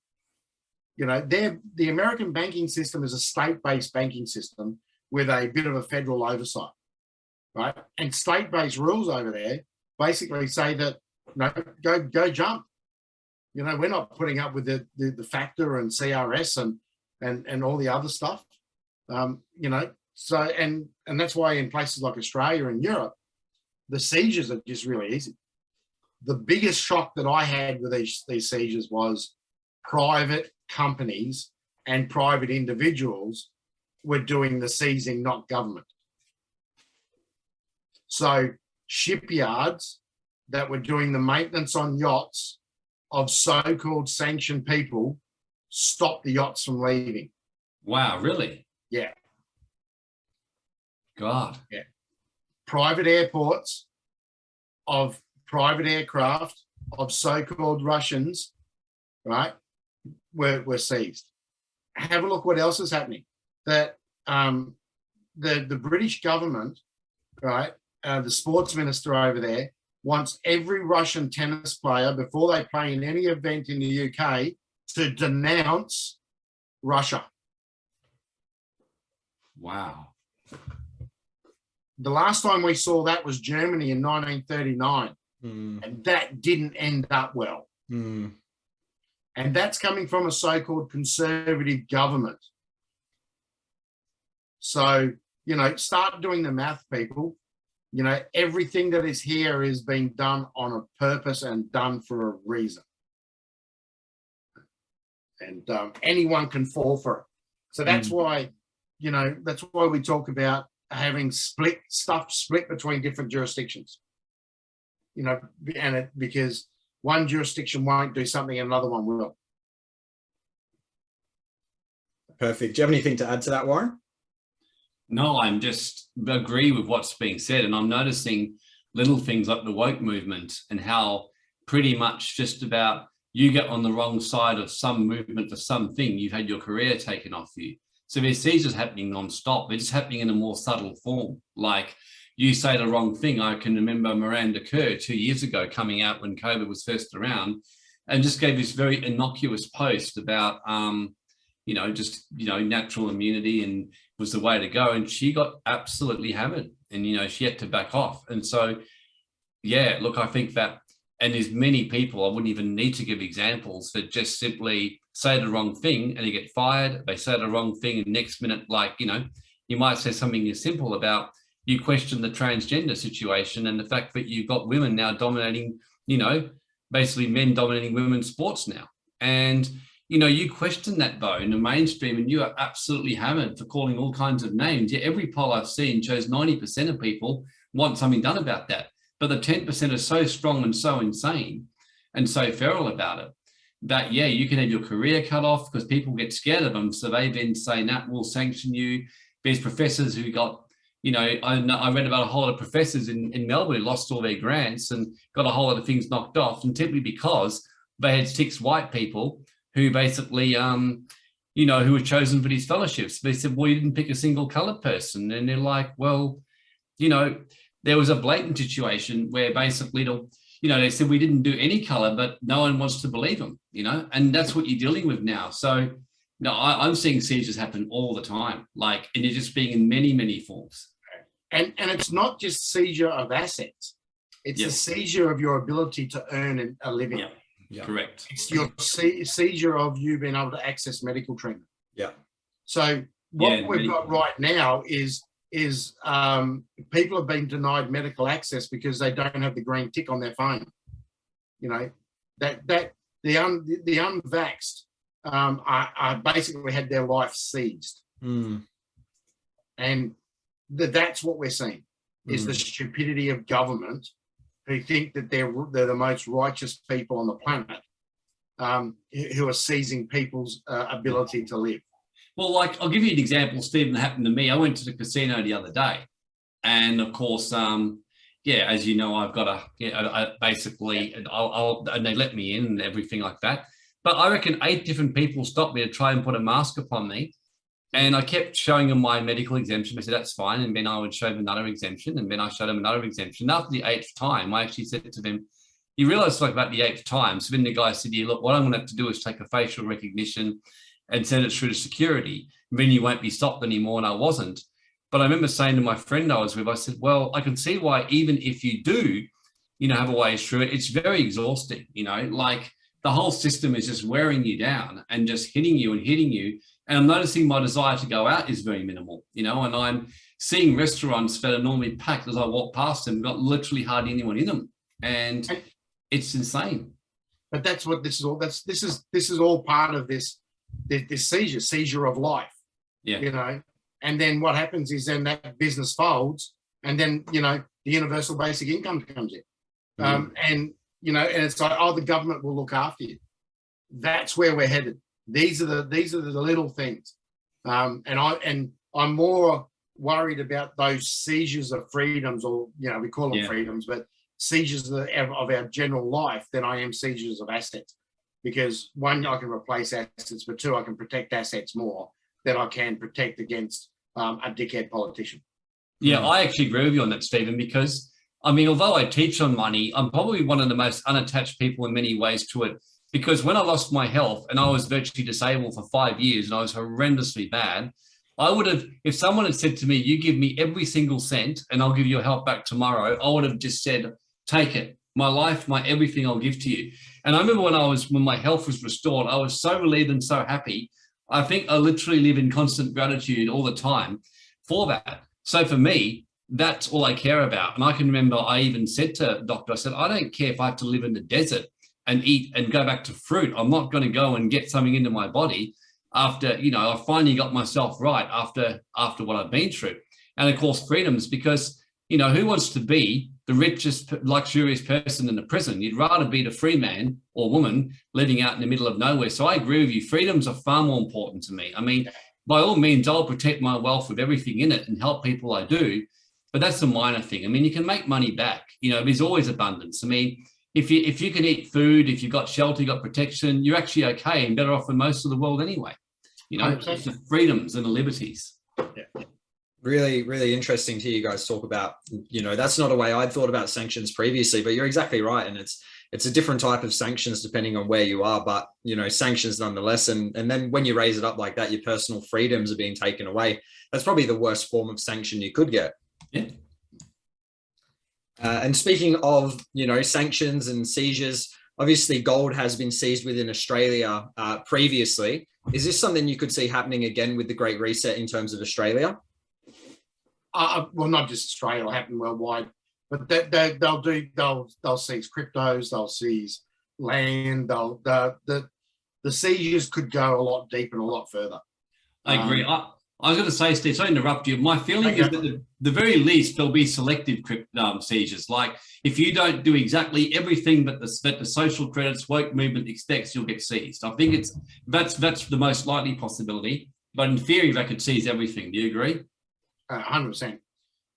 The American banking system is a state-based banking system with a bit of a federal oversight, right? And state-based rules over there basically say that go jump. We're not putting up with the FACTA and CRS and all the other stuff. So and that's why in places like Australia and Europe, the seizures are just really easy. The biggest shock that I had with these seizures was private companies and private individuals were doing the seizing, not government. So shipyards that were doing the maintenance on yachts of so-called sanctioned people stopped the yachts from leaving. Wow, really? Yeah. God. Yeah. Private airports of private aircraft of so-called Russians, right, were seized. Have a look what else is happening. That the British government, right, the sports minister over there wants every Russian tennis player, before they play in any event in the UK, to denounce Russia. Wow. The last time we saw that was Germany in 1939, and that didn't end up well. And that's coming from a so-called conservative government. So, start doing the math, people. Everything that is here is being done on a purpose and done for a reason. and anyone can fall for it. So that's why, that's why we talk about having split between different jurisdictions. Because one jurisdiction won't do something and another one will. Perfect. Do you have anything to add to that, Warren? No, I'm just agree with what's being said. And I'm noticing little things like the woke movement and how pretty much just about you get on the wrong side of some movement for something, you've had your career taken off you. So there's seizures happening non-stop. They're just happening in a more subtle form. Like you say the wrong thing. I can remember Miranda Kerr 2 years ago coming out when COVID was first around and just gave this very innocuous post about, natural immunity and was the way to go. And she got absolutely hammered and, she had to back off. And so, yeah, look, I think that, and there's many people, I wouldn't even need to give examples, that just simply say the wrong thing and they get fired. They say the wrong thing and next minute, you might say something as simple about you question the transgender situation and the fact that you've got women now dominating, basically men dominating women's sports now. And, you question that though in the mainstream and you are absolutely hammered for calling all kinds of names. Yeah, every poll I've seen shows 90% of people want something done about that. But the 10% are so strong and so insane and so feral about it that, yeah, you can have your career cut off because people get scared of them. So they then say, nah, we'll sanction you. There's professors who got, I read about a whole lot of professors in Melbourne who lost all their grants and got a whole lot of things knocked off, and simply because they had 6 white people who basically, who were chosen for these fellowships. They said, well, you didn't pick a single coloured person. And they're like, well, there was a blatant situation where basically, they said we didn't do any colour, but no one wants to believe them, and that's what you're dealing with now. So, I'm seeing seizures happen all the time, and you're just being in many, many forms. And it's not just seizure of assets. It's a seizure of your ability to earn a living. Yeah. Yeah. Correct. It's your seizure of you being able to access medical treatment. Yeah. So what we've got right now is people have been denied medical access because they don't have the green tick on their phone. That the unvaxxed are basically had their life seized. And that's what we're seeing is the stupidity of government who think that they're the most righteous people on the planet, who are seizing people's ability to live. Well, I'll give you an example, Stephen, that happened to me. I went to the casino the other day, and of course, as you know, I've got basically, and they let me in and everything like that. But I reckon 8 different people stopped me to try and put a mask upon me. And I kept showing them my medical exemption. I said, that's fine. And then I would show them another exemption. And then I showed them another exemption. After the 8th time, I actually said to them, you realize about the 8th time. So then the guy said, yeah, look, what I'm going to have to do is take a facial recognition and send it through to security. And then you won't be stopped anymore. And I wasn't. But I remember saying to my friend I was with, I said, well, I can see why even if you do, have a way through it, it's very exhausting, the whole system is just wearing you down and just hitting you. And I'm noticing my desire to go out is very minimal, and I'm seeing restaurants that are normally packed as I walk past them, got literally hardly anyone in them. And it's insane. But that's what this is all, this is all part of this seizure of life. Yeah. And then what happens is then that business folds and then, the universal basic income comes in. And it's like, oh, the government will look after you. That's where we're headed. These are the little things, and I'm more worried about those seizures of freedoms, or we call them freedoms, but seizures of our general life than I am seizures of assets. Because 1, I can replace assets, but 2, I can protect assets more than I can protect against a dickhead politician. Yeah, I actually agree with you on that, Stephen, because although I teach on money, I'm probably one of the most unattached people in many ways to it. Because when I lost my health and I was virtually disabled for 5 years and I was horrendously bad, I would have, if someone had said to me, you give me every single cent and I'll give you your help back tomorrow, I would have just said, take it. My life, my everything I'll give to you. And I remember when my health was restored, I was so relieved and so happy. I think I literally live in constant gratitude all the time for that. So for me, that's all I care about. And I can remember I even said to the doctor, I said, I don't care if I have to live in the desert and eat and go back to fruit. I'm not going to go and get something into my body after, you know, I finally got myself right after what I've been through. And of course, freedoms, because, you know, who wants to be the richest, luxurious person in the prison? You'd rather be the free man or woman living out in the middle of nowhere. So I agree with you. Freedoms are far more important to me. I mean, by all means, I'll protect my wealth with everything in it and help people I do. But that's a minor thing. I mean, you can make money back. You know, there's always abundance. I mean, if you can eat food, if you've got shelter, you've got protection, you're actually okay and better off than most of the world anyway. You know, it's the freedoms and the liberties. Yeah. Really, really interesting to hear you guys talk about, you know, that's not a way I'd thought about sanctions previously, but you're exactly right. And it's a different type of sanctions depending on where you are, but, you know, sanctions nonetheless. And then when you raise it up like that, your personal freedoms are being taken away. That's probably the worst form of sanction you could get. Yeah. And speaking of, you know, sanctions and seizures, obviously gold has been seized within Australia previously. Is this something you could see happening again with the Great Reset in terms of Australia? Well, not just Australia, it'll happen worldwide, but they'll seize cryptos, they'll seize land, the seizures could go a lot deeper and a lot further. I agree. I was going to say, Steve, sorry to interrupt you. My feeling is that at the very least, there'll be selective seizures. Like if you don't do exactly everything that the social credits woke movement expects, you'll get seized. I think that's the most likely possibility. But in theory, they could seize everything. Do you agree? 100%.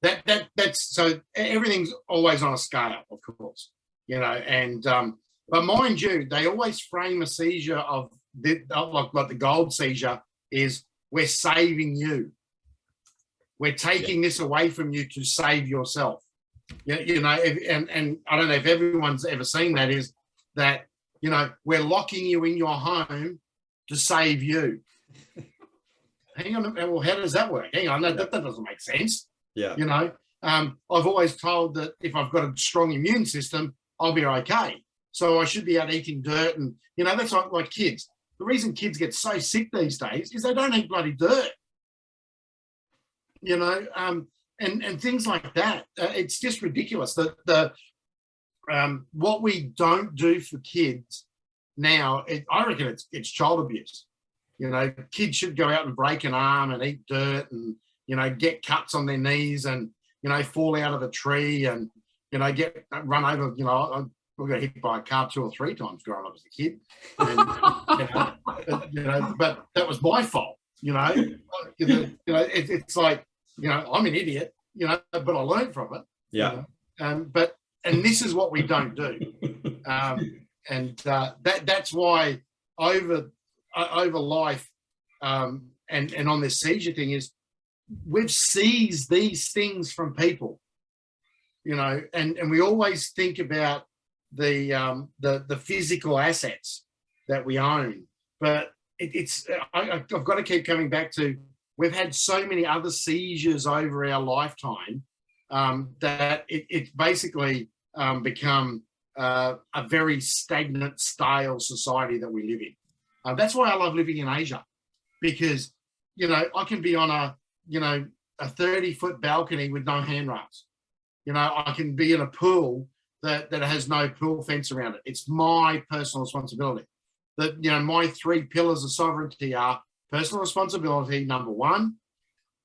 That's so everything's always on a scale, of course, you know. And but mind you, they always frame a seizure of like the gold seizure is we're saving you, we're taking this away from you to save yourself. You know, and I don't know if everyone's ever seen that, is that, you know, we're locking you in your home to save you. Hang on, well, how does that work? Hang on, that doesn't make sense. Yeah. You know, I've always told that if I've got a strong immune system, I'll be okay. So I should be out eating dirt, and, you know, that's like kids. The reason kids get so sick these days is they don't eat bloody dirt. You know, and things like that. It's just ridiculous that what we don't do for kids now, I reckon it's child abuse. You know, kids should go out and break an arm and eat dirt and, you know, get cuts on their knees and, you know, fall out of a tree and, you know, get run over. You know, I got hit by a car 2 or 3 times growing up as a kid. And, you know, but that was my fault. You know, it's like, you know, I'm an idiot. You know, but I learned from it. Yeah. You know? And this is what we don't do. That's why over life and on this seizure thing is we've seized these things from people, you know, and we always think about the physical assets that we own, but I've got to keep coming back to, we've had so many other seizures over our lifetime that it's basically become a very stagnant, stale society that we live in. That's why I love living in Asia, because, you know, I can be on a 30-foot balcony with no handrails. You know, I can be in a pool that has no pool fence around it. It's my personal responsibility. That, you know, my 3 pillars of sovereignty are personal responsibility, number 1,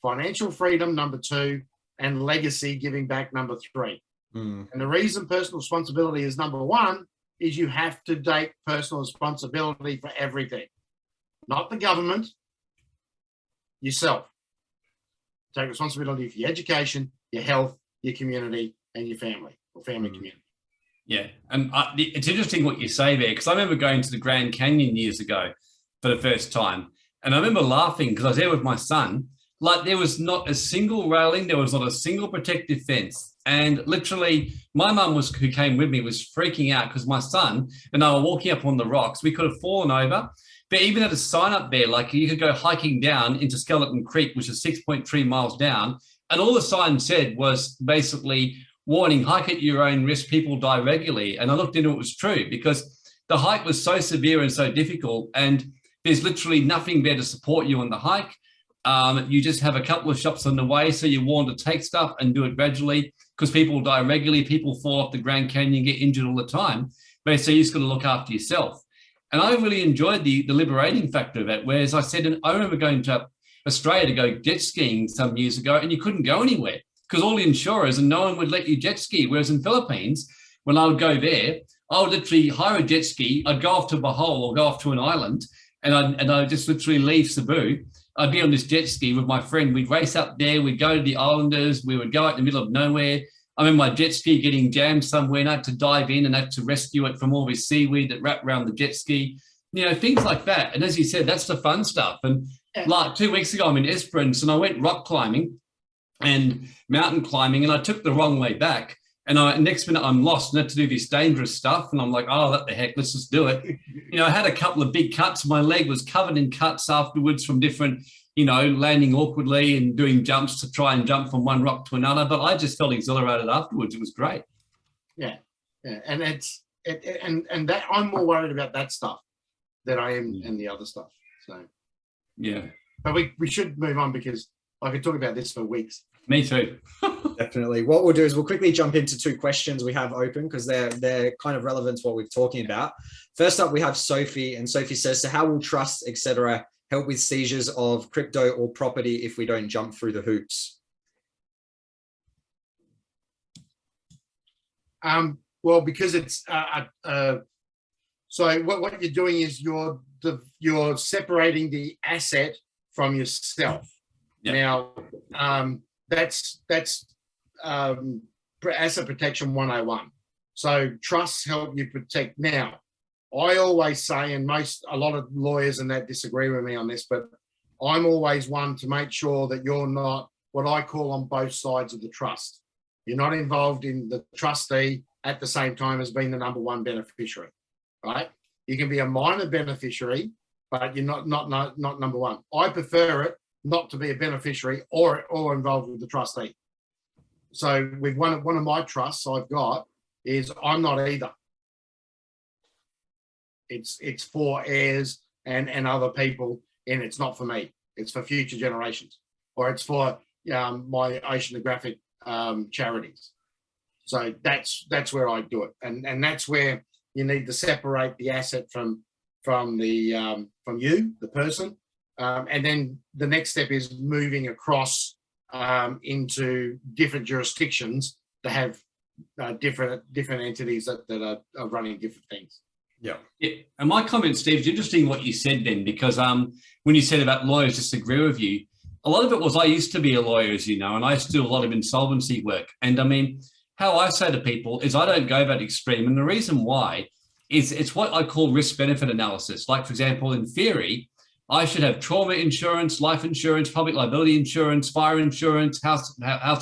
financial freedom, number 2, and legacy, giving back, number 3. And the reason personal responsibility is number 1 is you have to take personal responsibility for everything. Not the government, yourself. Take responsibility for your education, your health, your community, and your family, or family community. Yeah, and it's interesting what you say there, because I remember going to the Grand Canyon years ago for the first time, and I remember laughing because I was there with my son. Like, there was not a single railing, there was not a single protective fence. And literally, my mum who came with me was freaking out because my son and I were walking up on the rocks. We could have fallen over. But even at a sign up there, like you could go hiking down into Skeleton Creek, which is 6.3 miles down. And all the sign said was basically, warning, hike at your own risk, people die regularly. And I looked into it, was true, because the hike was so severe and so difficult. And there's literally nothing there to support you on the hike. You just have a couple of shops on the way, so you're warned to take stuff and do it gradually, because people die regularly. People fall off the Grand Canyon, get injured all the time. They say you just got to look after yourself. And I really enjoyed the liberating factor of it. Whereas I said, and I remember going to Australia to go jet skiing some years ago, and you couldn't go anywhere because all the insurers and no one would let you jet ski. Whereas in Philippines, when I would go there, I would literally hire a jet ski. I'd go off to Bohol or go off to an island, and I'd just literally leave Cebu. I'd be on this jet ski with my friend. We'd race up there. We'd go to the islanders. We would go out in the middle of nowhere. I remember my jet ski getting jammed somewhere, and I had to dive in and I had to rescue it from all this seaweed that wrapped around the jet ski. You know, things like that. And as you said, that's the fun stuff. And like 2 weeks ago, I'm in Esperance, and I went rock climbing and mountain climbing, and I took the wrong way back. And next minute I'm lost and had to do this dangerous stuff. And I'm like, oh, what the heck, let's just do it. You know, I had a couple of big cuts. My leg was covered in cuts afterwards from different, you know, landing awkwardly and doing jumps to try and jump from one rock to another. But I just felt exhilarated afterwards. It was great. Yeah. And and that I'm more worried about that stuff than I am and the other stuff. So, yeah. But we should move on because I could talk about this for weeks. Me too. Definitely. What we'll do is we'll quickly jump into 2 questions we have open because they're kind of relevant to what we're talking about. First up, we have Sophie, and Sophie says, so how will trust, etc., help with seizures of crypto or property if we don't jump through the hoops? Well, because it's so what you're doing is you're separating the asset from yourself. Yeah. Now, that's asset protection 101. So trusts help you protect. Now, I always say, and a lot of lawyers and that disagree with me on this, but I'm always one to make sure that you're not what I call on both sides of the trust. You're not involved in the trustee at the same time as being the number one beneficiary, right? You can be a minor beneficiary, but you're not number one. I prefer it not to be a beneficiary or involved with the trustee. So with one of my trusts I've got is I'm not either. It's for heirs and other people, and it's not for me. It's for future generations, or it's for my oceanographic charities. So that's where I do it, and that's where you need to separate the asset from you, the person. And then the next step is moving across into different jurisdictions to have different entities that are running different things. Yeah. And my comment, Steve, it's interesting what you said then, because when you said about lawyers disagree with you, a lot of it was I used to be a lawyer, as you know, and I used to do a lot of insolvency work. And I mean, how I say to people is I don't go that extreme. And the reason why is it's what I call risk-benefit analysis. Like, for example, in theory, I should have trauma insurance, life insurance, public liability insurance, fire insurance, house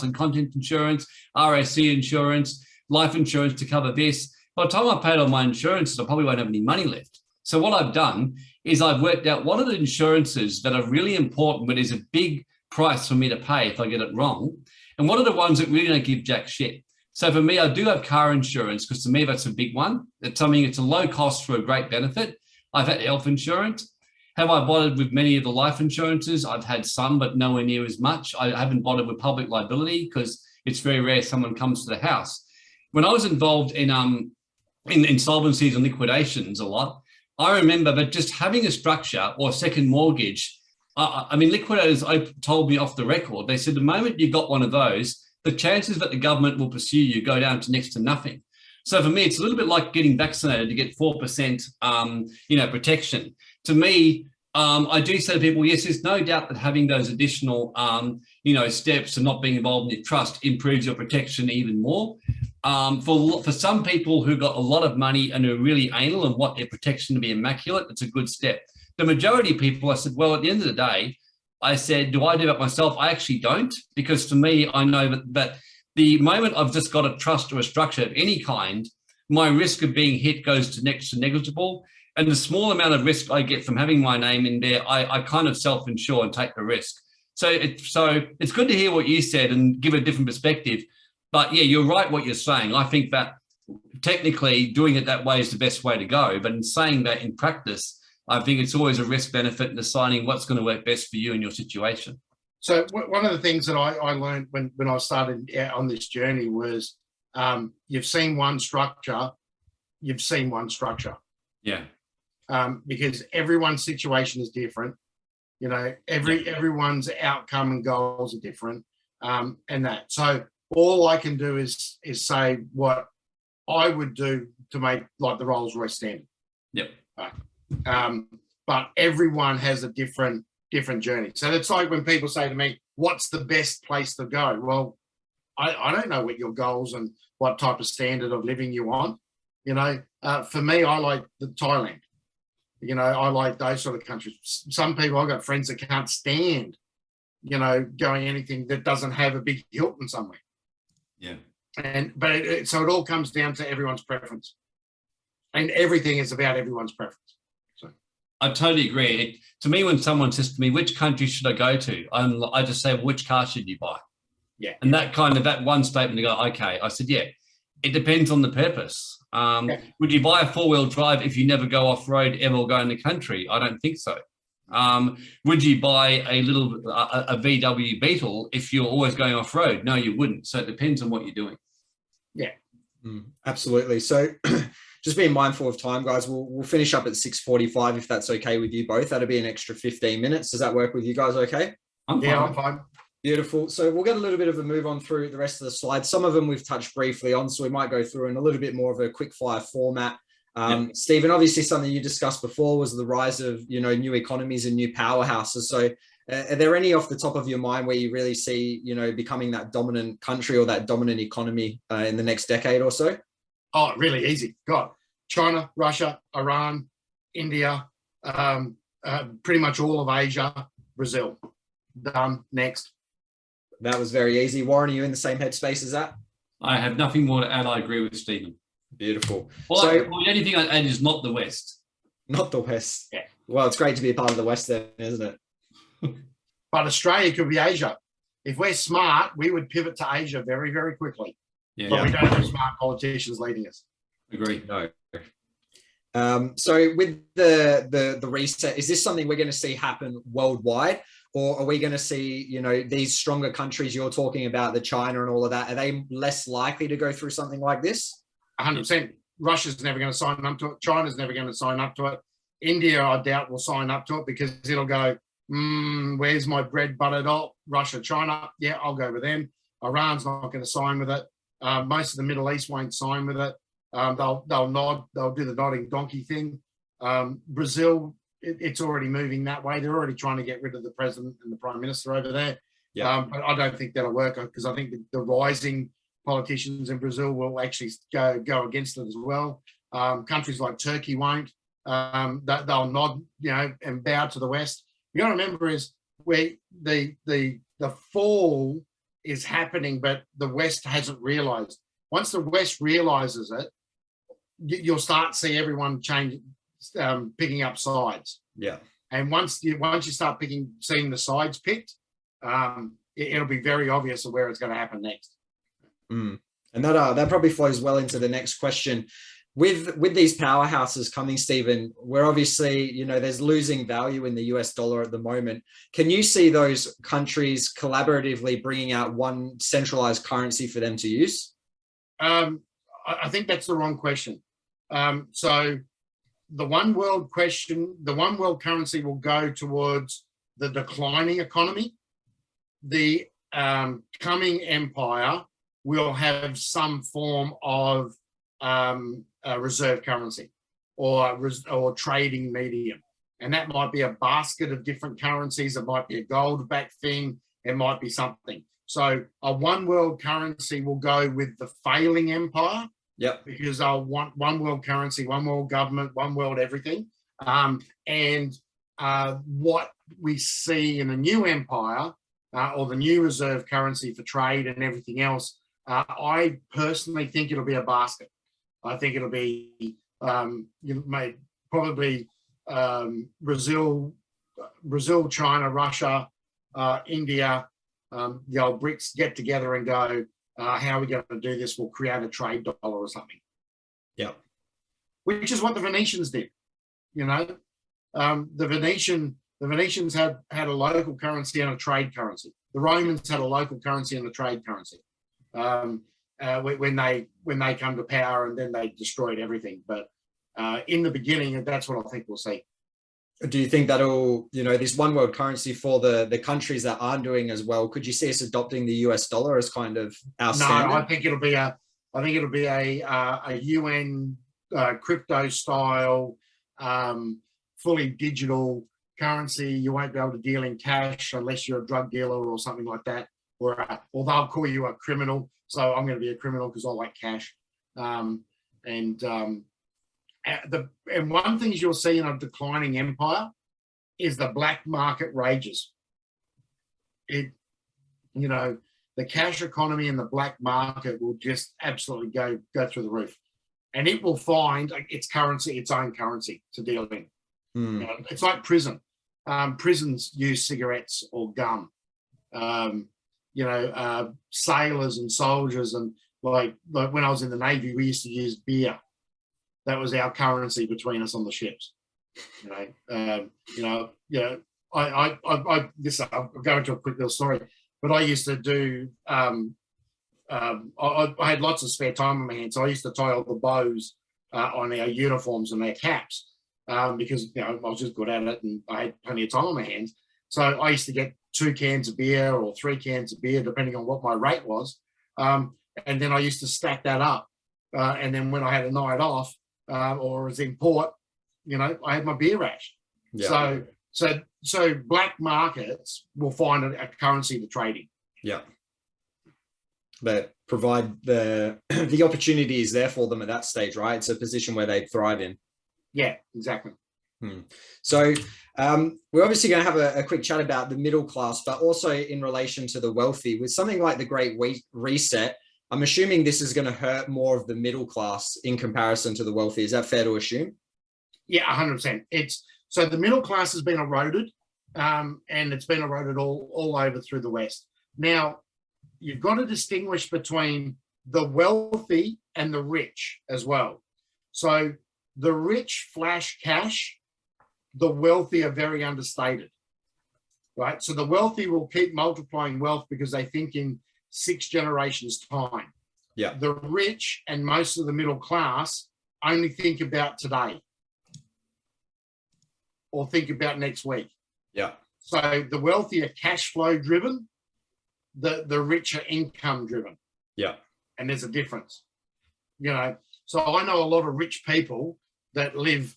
and content insurance, RAC insurance, life insurance to cover this. By the time I paid all my insurances, I probably won't have any money left. So what I've done is I've worked out what are the insurances that are really important, but is a big price for me to pay if I get it wrong, and what are the ones that really don't give jack shit. So for me, I do have car insurance because to me, that's a big one. It's something, it's a low cost for a great benefit. I've had health insurance. Have I bothered with many of the life insurances? I've had some, but nowhere near as much. I haven't bothered with public liability because it's very rare someone comes to the house. When I was involved in insolvencies and liquidations a lot, I remember that just having a structure or a second mortgage, I mean, liquidators told me off the record, they said the moment you got one of those, the chances that the government will pursue you go down to next to nothing. So for me, it's a little bit like getting vaccinated to get 4%, protection. To me, I do say to people, yes, there's no doubt that having those additional, steps and not being involved in your trust improves your protection even more. For some people who got a lot of money and are really anal and want their protection to be immaculate, it's a good step. The majority of people, I said, well, at the end of the day, I said, do I do that myself? I actually don't, because for me, I know that the moment I've just got a trust or a structure of any kind, my risk of being hit goes to next to negligible. And the small amount of risk I get from having my name in there, I kind of self-insure and take the risk. So it's good to hear what you said and give a different perspective. But yeah, you're right what you're saying. I think that technically doing it that way is the best way to go. But in saying that in practice, I think it's always a risk benefit in deciding what's going to work best for you in your situation. So one of the things that I learned when I started out on this journey was you've seen one structure, you've seen one structure. Yeah. Because everyone's situation is different. You know, everyone's outcome and goals are different, and that. So all I can do is say what I would do to make like the Rolls-Royce standard. Yep. But everyone has a different journey. So it's like when people say to me, "What's the best place to go?" Well, I don't know what your goals and what type of standard of living you want. You know, for me, I like the Thailand. You know, I like those sort of countries. Some people, I've got friends that can't stand, you know, going anything that doesn't have a big Hilton somewhere. Yeah. But so it all comes down to everyone's preference, and everything is about everyone's preference. So I totally agree. To me, when someone says to me, "Which country should I go to?" I just say, "Which car should you buy?" Yeah. And that one statement, to go, okay. I said, yeah, it depends on the purpose. Would you buy a 4-wheel drive if you never go off road ever or go in the country? I don't think so. Would you buy a VW Beetle if you're always going off road? No, you wouldn't. So it depends on what you're doing. Yeah, absolutely. So just being mindful of time, guys, we'll finish up at 6:45 if that's okay with you both. That'll be an extra 15 minutes. Does that work with you guys? Okay. I'm fine. Beautiful. So we'll get a little bit of a move on through the rest of the slides. Some of them we've touched briefly on, so we might go through in a little bit more of a quick fire format. Stephen, obviously something you discussed before was the rise of, you know, new economies and new powerhouses. So are there any off the top of your mind where you really see, you know, becoming that dominant country or that dominant economy in the next decade or so? Oh, really easy. God, China, Russia, Iran, India, pretty much all of Asia, Brazil. Done. Next. That was very easy. Warren, are you in the same headspace as that? I have nothing more to add. I agree with Stephen. Beautiful. Well, the only thing I'd add is not the West. Not the West. Yeah. Well, it's great to be a part of the West then, isn't it? But Australia could be Asia. If we're smart, we would pivot to Asia very, very quickly. Yeah. But we don't have smart politicians leading us. Agree. No. So with the reset, is this something we're going to see happen worldwide? Or are we going to see, you know, these stronger countries you're talking about, the China and all of that, are they less likely to go through something like this? 100%. Russia's never going to sign up to it. China's never going to sign up to it. India, I doubt, will sign up to it because it'll go, where's my bread buttered? Oh, Russia, China. Yeah, I'll go with them. Iran's not going to sign with it. Most of the Middle East won't sign with it. They'll nod. They'll do the nodding donkey thing. Brazil, it's already moving that way. They're already trying to get rid of the president and the prime minister over there. Yeah. But I don't think that'll work because I think the rising politicians in Brazil will actually go against it as well. Countries like Turkey won't. They'll nod, you know, and bow to the West. You got to remember is where the fall is happening, but the West hasn't realised. Once the West realises it, you'll start to see everyone picking up sides. Yeah. And once you start seeing the sides picked, it'll be very obvious of where it's going to happen next. And that probably flows well into the next question. With these powerhouses coming, Stephen, we're obviously, you know, there's losing value in the US dollar at the moment. Can you see those countries collaboratively bringing out one centralized currency for them to use? I think that's the wrong question. So the one world currency will go towards the declining economy. The coming empire will have some form of reserve currency or trading medium. And that might be a basket of different currencies. It might be a gold-backed thing. It might be something. So a one world currency will go with the failing empire. Yep. Because they'll want one world currency, one world government, one world everything. And what we see in the new empire or the new reserve currency for trade and everything else, I personally think it'll be a basket. I think it'll be probably Brazil, China, Russia, India, the old BRICS get together and go, how are we going to do this? We'll create a trade dollar or something. Yeah. Which is what the Venetians did. You know, the Venetians had a local currency and a trade currency. The Romans had a local currency and a trade currency. when they come to power, and then they destroyed everything. But in the beginning, that's what I think we'll see. Do you think that'll, this one world currency for the countries that aren't doing as well? Could you see us adopting the US dollar as kind of our standard? No, I think it'll be a UN crypto style, fully digital currency. You won't be able to deal in cash unless you're a drug dealer or something like that, or they'll call you a criminal. So I'm going to be a criminal because I like cash. And one thing you'll see in a declining empire is the black market rages. The cash economy and the black market will just absolutely go through the roof, and it will find its own currency to deal in. It's like prison. Prisons use cigarettes or gum. Sailors and soldiers, and like when I was in the Navy, we used to use beer. That was our currency between us on the ships. I'll go into a quick little story, but I used to do. I had lots of spare time on my hands, so I used to tie all the bows on our uniforms and our caps because I was just good at it, and I had plenty of time on my hands. So I used to get 2 cans of beer or 3 cans of beer, depending on what my rate was, and then I used to stack that up. And then when I had a night off or was in port, I had my beer rash. Yeah. So black markets will find a currency to trade in. Yeah. That provide the opportunities there for them at that stage, right? It's a position where they thrive in. Yeah, exactly. So we're obviously going to have a quick chat about the middle class, but also in relation to the wealthy. With something like the Great Reset, I'm assuming this is going to hurt more of the middle class in comparison to the wealthy. Is that fair to assume? Yeah, 100%. So the middle class has been eroded, and it's been eroded all over through the West. Now, you've got to distinguish between the wealthy and the rich as well. So the rich flash cash, the wealthy are very understated, right? So the wealthy will keep multiplying wealth because they think in 6 generations' time. Yeah. The rich and most of the middle class only think about today or think about next week. Yeah. So the wealthy are cash flow driven, the rich are income driven. Yeah. And there's a difference. So I know a lot of rich people that live,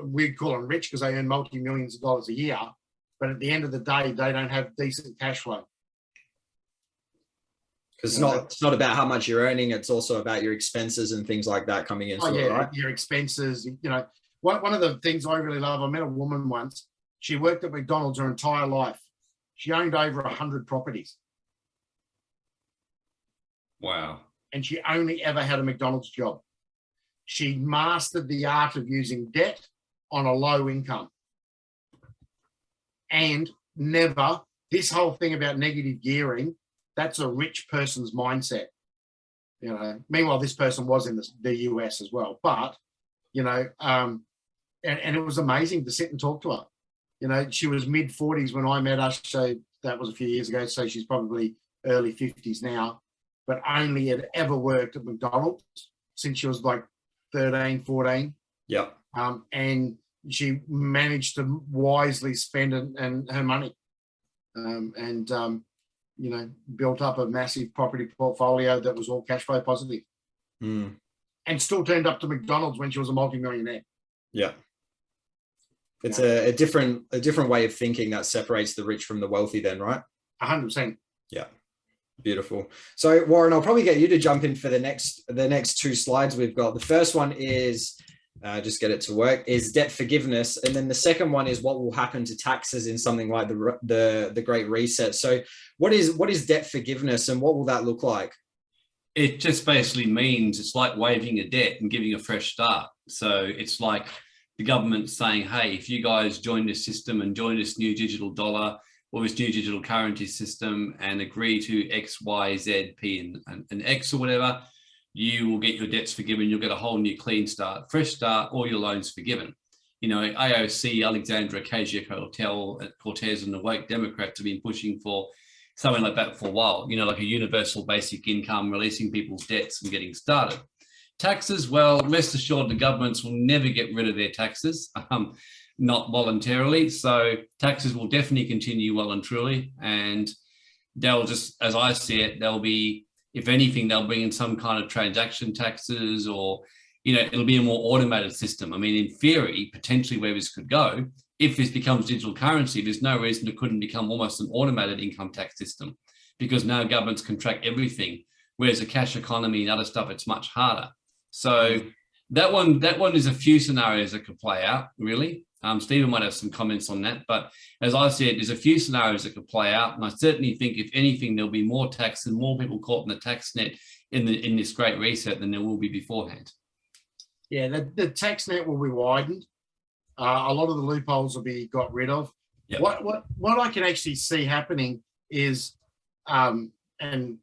we call them rich because they earn multi-millions of dollars a year, but at the end of the day, they don't have decent cash flow. Because it's not about how much you're earning, it's also about your expenses and things like that coming in. Right? Your expenses. One of the things I really love, I met a woman once. She worked at McDonald's her entire life. She owned over 100 properties. Wow. And she only ever had a McDonald's job. She mastered the art of using debt on a low income. And never, this whole thing about negative gearing, that's a rich person's mindset. Meanwhile, this person was in the US as well. But, and it was amazing to sit and talk to her. She was mid-40s when I met her. So that was a few years ago. So she's probably early 50s now, but only had ever worked at McDonald's since she was like 13, 14. Yeah. And she managed to wisely spend and her money. Built up a massive property portfolio that was all cash flow positive. And still turned up to McDonald's when she was a multimillionaire. Yeah. It's a different way of thinking that separates the rich from the wealthy then, right? 100%. Yeah. Beautiful. So Warren, I'll probably get you to jump in for the next 2 slides we've got. The first one is, just get it to work, is debt forgiveness. And then the second one is what will happen to taxes in something like the Great Reset. So what is debt forgiveness and what will that look like? It just basically means it's like waiving a debt and giving a fresh start. So it's like the government saying, hey, if you guys join this system and join this new digital dollar or this new digital currency system and agree to X, Y, Z, P, and X or whatever, you will get your debts forgiven. You'll get a whole new clean start, fresh start, all your loans forgiven. AOC, Alexandria Ocasio-Cortez, and the woke Democrats have been pushing for something like that for a while, you know, like a universal basic income, releasing people's debts and getting started. Taxes, well, rest assured the governments will never get rid of their taxes, not voluntarily. So taxes will definitely continue well and truly. And they'll just, as I see it, they'll be, if anything, they'll bring in some kind of transaction taxes, or, you know, it'll be a more automated system. I mean, in theory, potentially where this could go, if this becomes digital currency, there's no reason it couldn't become almost an automated income tax system, because now governments can track everything, whereas a cash economy and other stuff, it's much harder. So that one is a few scenarios that could play out, really. Stephen might have some comments on that, but as I said, there's a few scenarios that could play out, and I certainly think, if anything, there'll be more tax and more people caught in the tax net in this great reset than there will be beforehand. Yeah, the tax net will be widened. A lot of the loopholes will be got rid of. Yep. What I can actually see happening is, and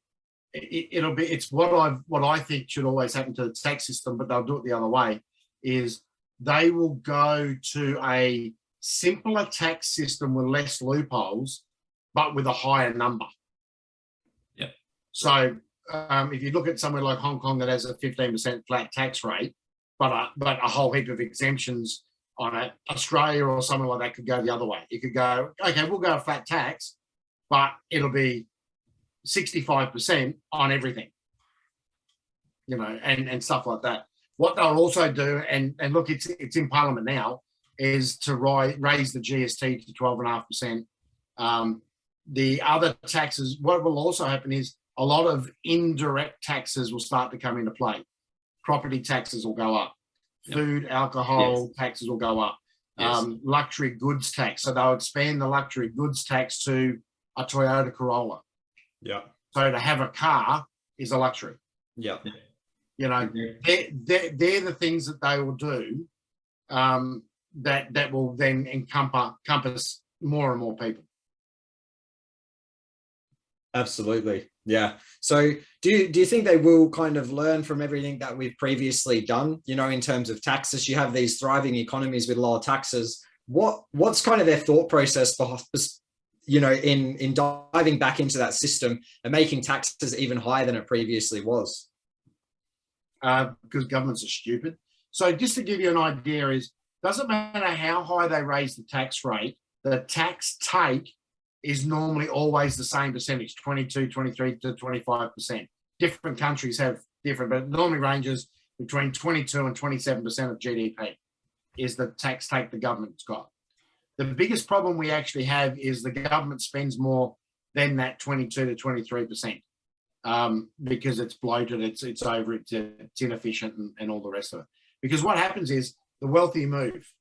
it's what I think should always happen to the tax system, but they'll do it the other way, is they will go to a simpler tax system with less loopholes, but with a higher number. Yeah. So if you look at somewhere like Hong Kong that has a 15% flat tax rate, but a whole heap of exemptions on it, Australia or something like that could go the other way. You could go, okay, we'll go a flat tax, but it'll be 65% on everything, you know, and stuff like that. What they'll also do, and look, it's in Parliament now, is to raise the GST to 12.5%. The other taxes, what will also happen is a lot of indirect taxes will start to come into play. Property taxes will go up. Food, alcohol taxes will go up. Luxury goods tax. So they'll expand the luxury goods tax to a Toyota Corolla. Yeah. So to have a car is a luxury. Yeah. You know, they're the things that they will do that will then encompass more and more people. Absolutely. Yeah. So do you think they will kind of learn from everything that we've previously done, you know, in terms of taxes? You have these thriving economies with lower taxes. What's kind of their thought process for, you know, in diving back into that system and making taxes even higher than it previously was? Because governments are stupid. So just to give you an idea, doesn't matter how high they raise the tax rate, the tax take is normally always the same percentage, 22, 23 to 25%. Different countries have different, but it normally ranges between 22 and 27% of GDP is the tax take the government's got. The biggest problem we actually have is the government spends more than that 22 to 23%. Because it's bloated, it's over, it's inefficient, and all the rest of it. Because what happens is the wealthy move,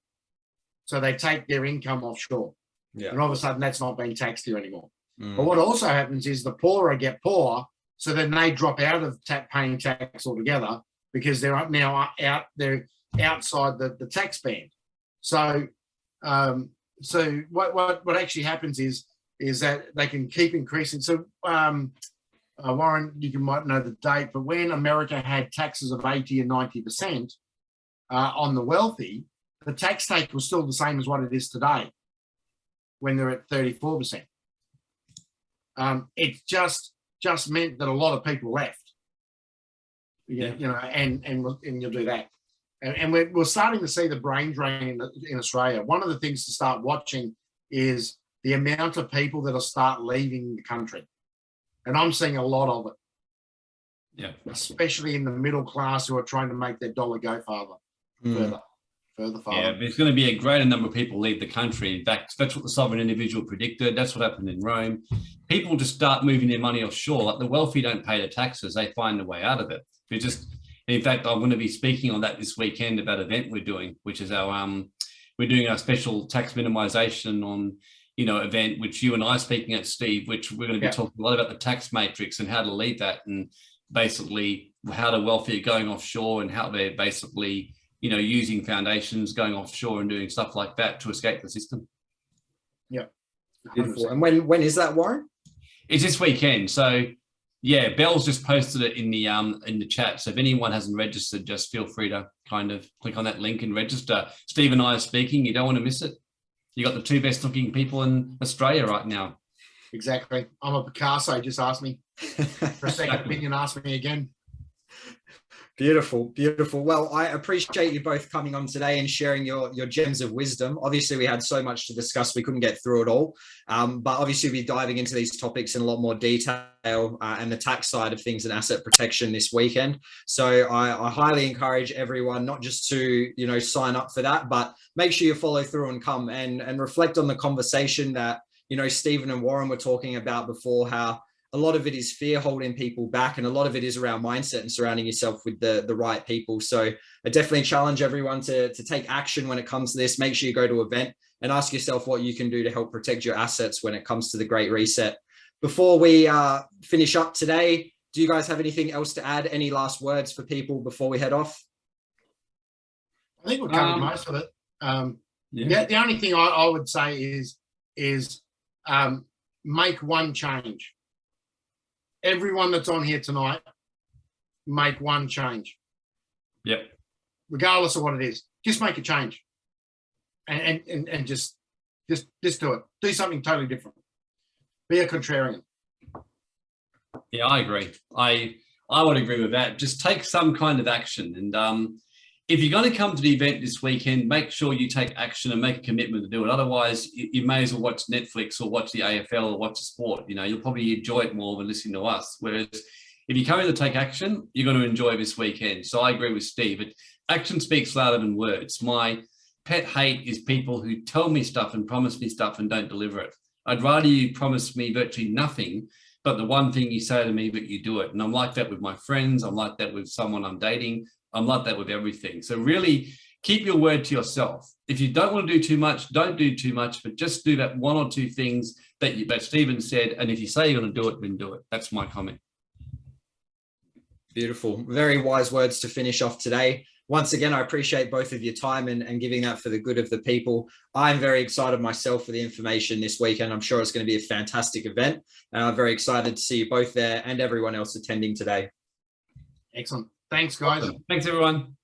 so they take their income offshore, and all of a sudden that's not being taxed here anymore. But what also happens is the poorer get poorer, so then they drop out of paying tax altogether because they're now they're outside the tax band. So what actually happens is that they can keep increasing. So Warren, you might know the date, but when America had taxes of 80 and 90% on the wealthy, the tax take was still the same as what it is today when they're at 34%. It just meant that a lot of people left, you know, and you'll do that. And we're starting to see the brain drain in Australia. One of the things to start watching is the amount of people that'll start leaving the country. And I'm seeing a lot of it. Yeah. Especially in the middle class who are trying to make their dollar go further. Yeah, there's going to be a greater number of people leave the country. In fact, that's what the sovereign individual predicted. That's what happened in Rome. People just start moving their money offshore. Like the wealthy don't pay the taxes. They find a way out of it. In fact, I'm going to be speaking on that this weekend about an event we're doing, which is we're doing our special tax minimization on, you know, event, which you and I are speaking at, Steve, which we're going to be talking a lot about the tax matrix and how to leave that, and basically how the wealthy are going offshore and how they're basically, you know, using foundations, going offshore and doing stuff like that to escape the system. Yeah. Beautiful. And when is that, Warren? It's this weekend. So yeah, Bell's just posted it in the chat. So if anyone hasn't registered, just feel free to kind of click on that link and register. Steve and I are speaking. You don't want to miss it. You got the two best looking people in Australia right now. Exactly. I'm a Picasso. Just ask me for a second opinion. Ask me again. Beautiful, beautiful. Well, I appreciate you both coming on today and sharing your gems of wisdom. Obviously, we had so much to discuss, we couldn't get through it all. But obviously, we'll be diving into these topics in a lot more detail and the tax side of things and asset protection this weekend. So I highly encourage everyone not just to, sign up for that, but make sure you follow through and come and reflect on the conversation that, Stephen and Warren were talking about before, how a lot of it is fear holding people back, and a lot of it is around mindset and surrounding yourself with the right people. So I definitely challenge everyone to take action when it comes to this. Make sure you go to an event and ask yourself what you can do to help protect your assets when it comes to the Great Reset. Before we finish up today, do you guys have anything else to add? Any last words for people before we head off? I think we've covered most of it. The only thing I would say is make one change. Everyone that's on here tonight, make one change. Yep. Regardless of what it is, just make a change, and just do it. Do something totally different. Be a contrarian. Yeah, I agree. I would agree with that. Just take some kind of action, and if you're going to come to the event this weekend, make sure you take action and make a commitment to do it. Otherwise, you may as well watch Netflix or watch the AFL or watch a sport. You'll probably enjoy it more than listening to us. Whereas if you're coming to take action, you're going to enjoy this weekend. So I agree with Steve. Action speaks louder than words. My pet hate is people who tell me stuff and promise me stuff and don't deliver it. I'd rather you promise me virtually nothing, but the one thing you say to me, but you do it. And I'm like that with my friends. I'm like that with someone I'm dating. I'm like that with everything. So really keep your word to yourself. If you don't want to do too much, don't do too much, but just do that one or two things that Stephen said. And if you say you're going to do it, then do it. That's my comment. Beautiful. Very wise words to finish off today. Once again, I appreciate both of your time and giving that for the good of the people. I'm very excited myself for the information this weekend. I'm sure it's going to be a fantastic event. And I'm very excited to see you both there and everyone else attending today. Excellent. Thanks, guys. Awesome. Thanks, everyone.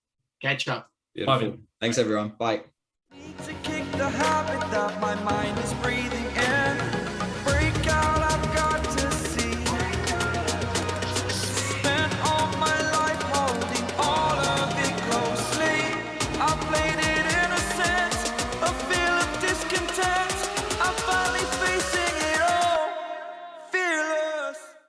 Catch up. Beautiful. Bye. Thanks, everyone. Bye. To kick the habit that my mind is breathing.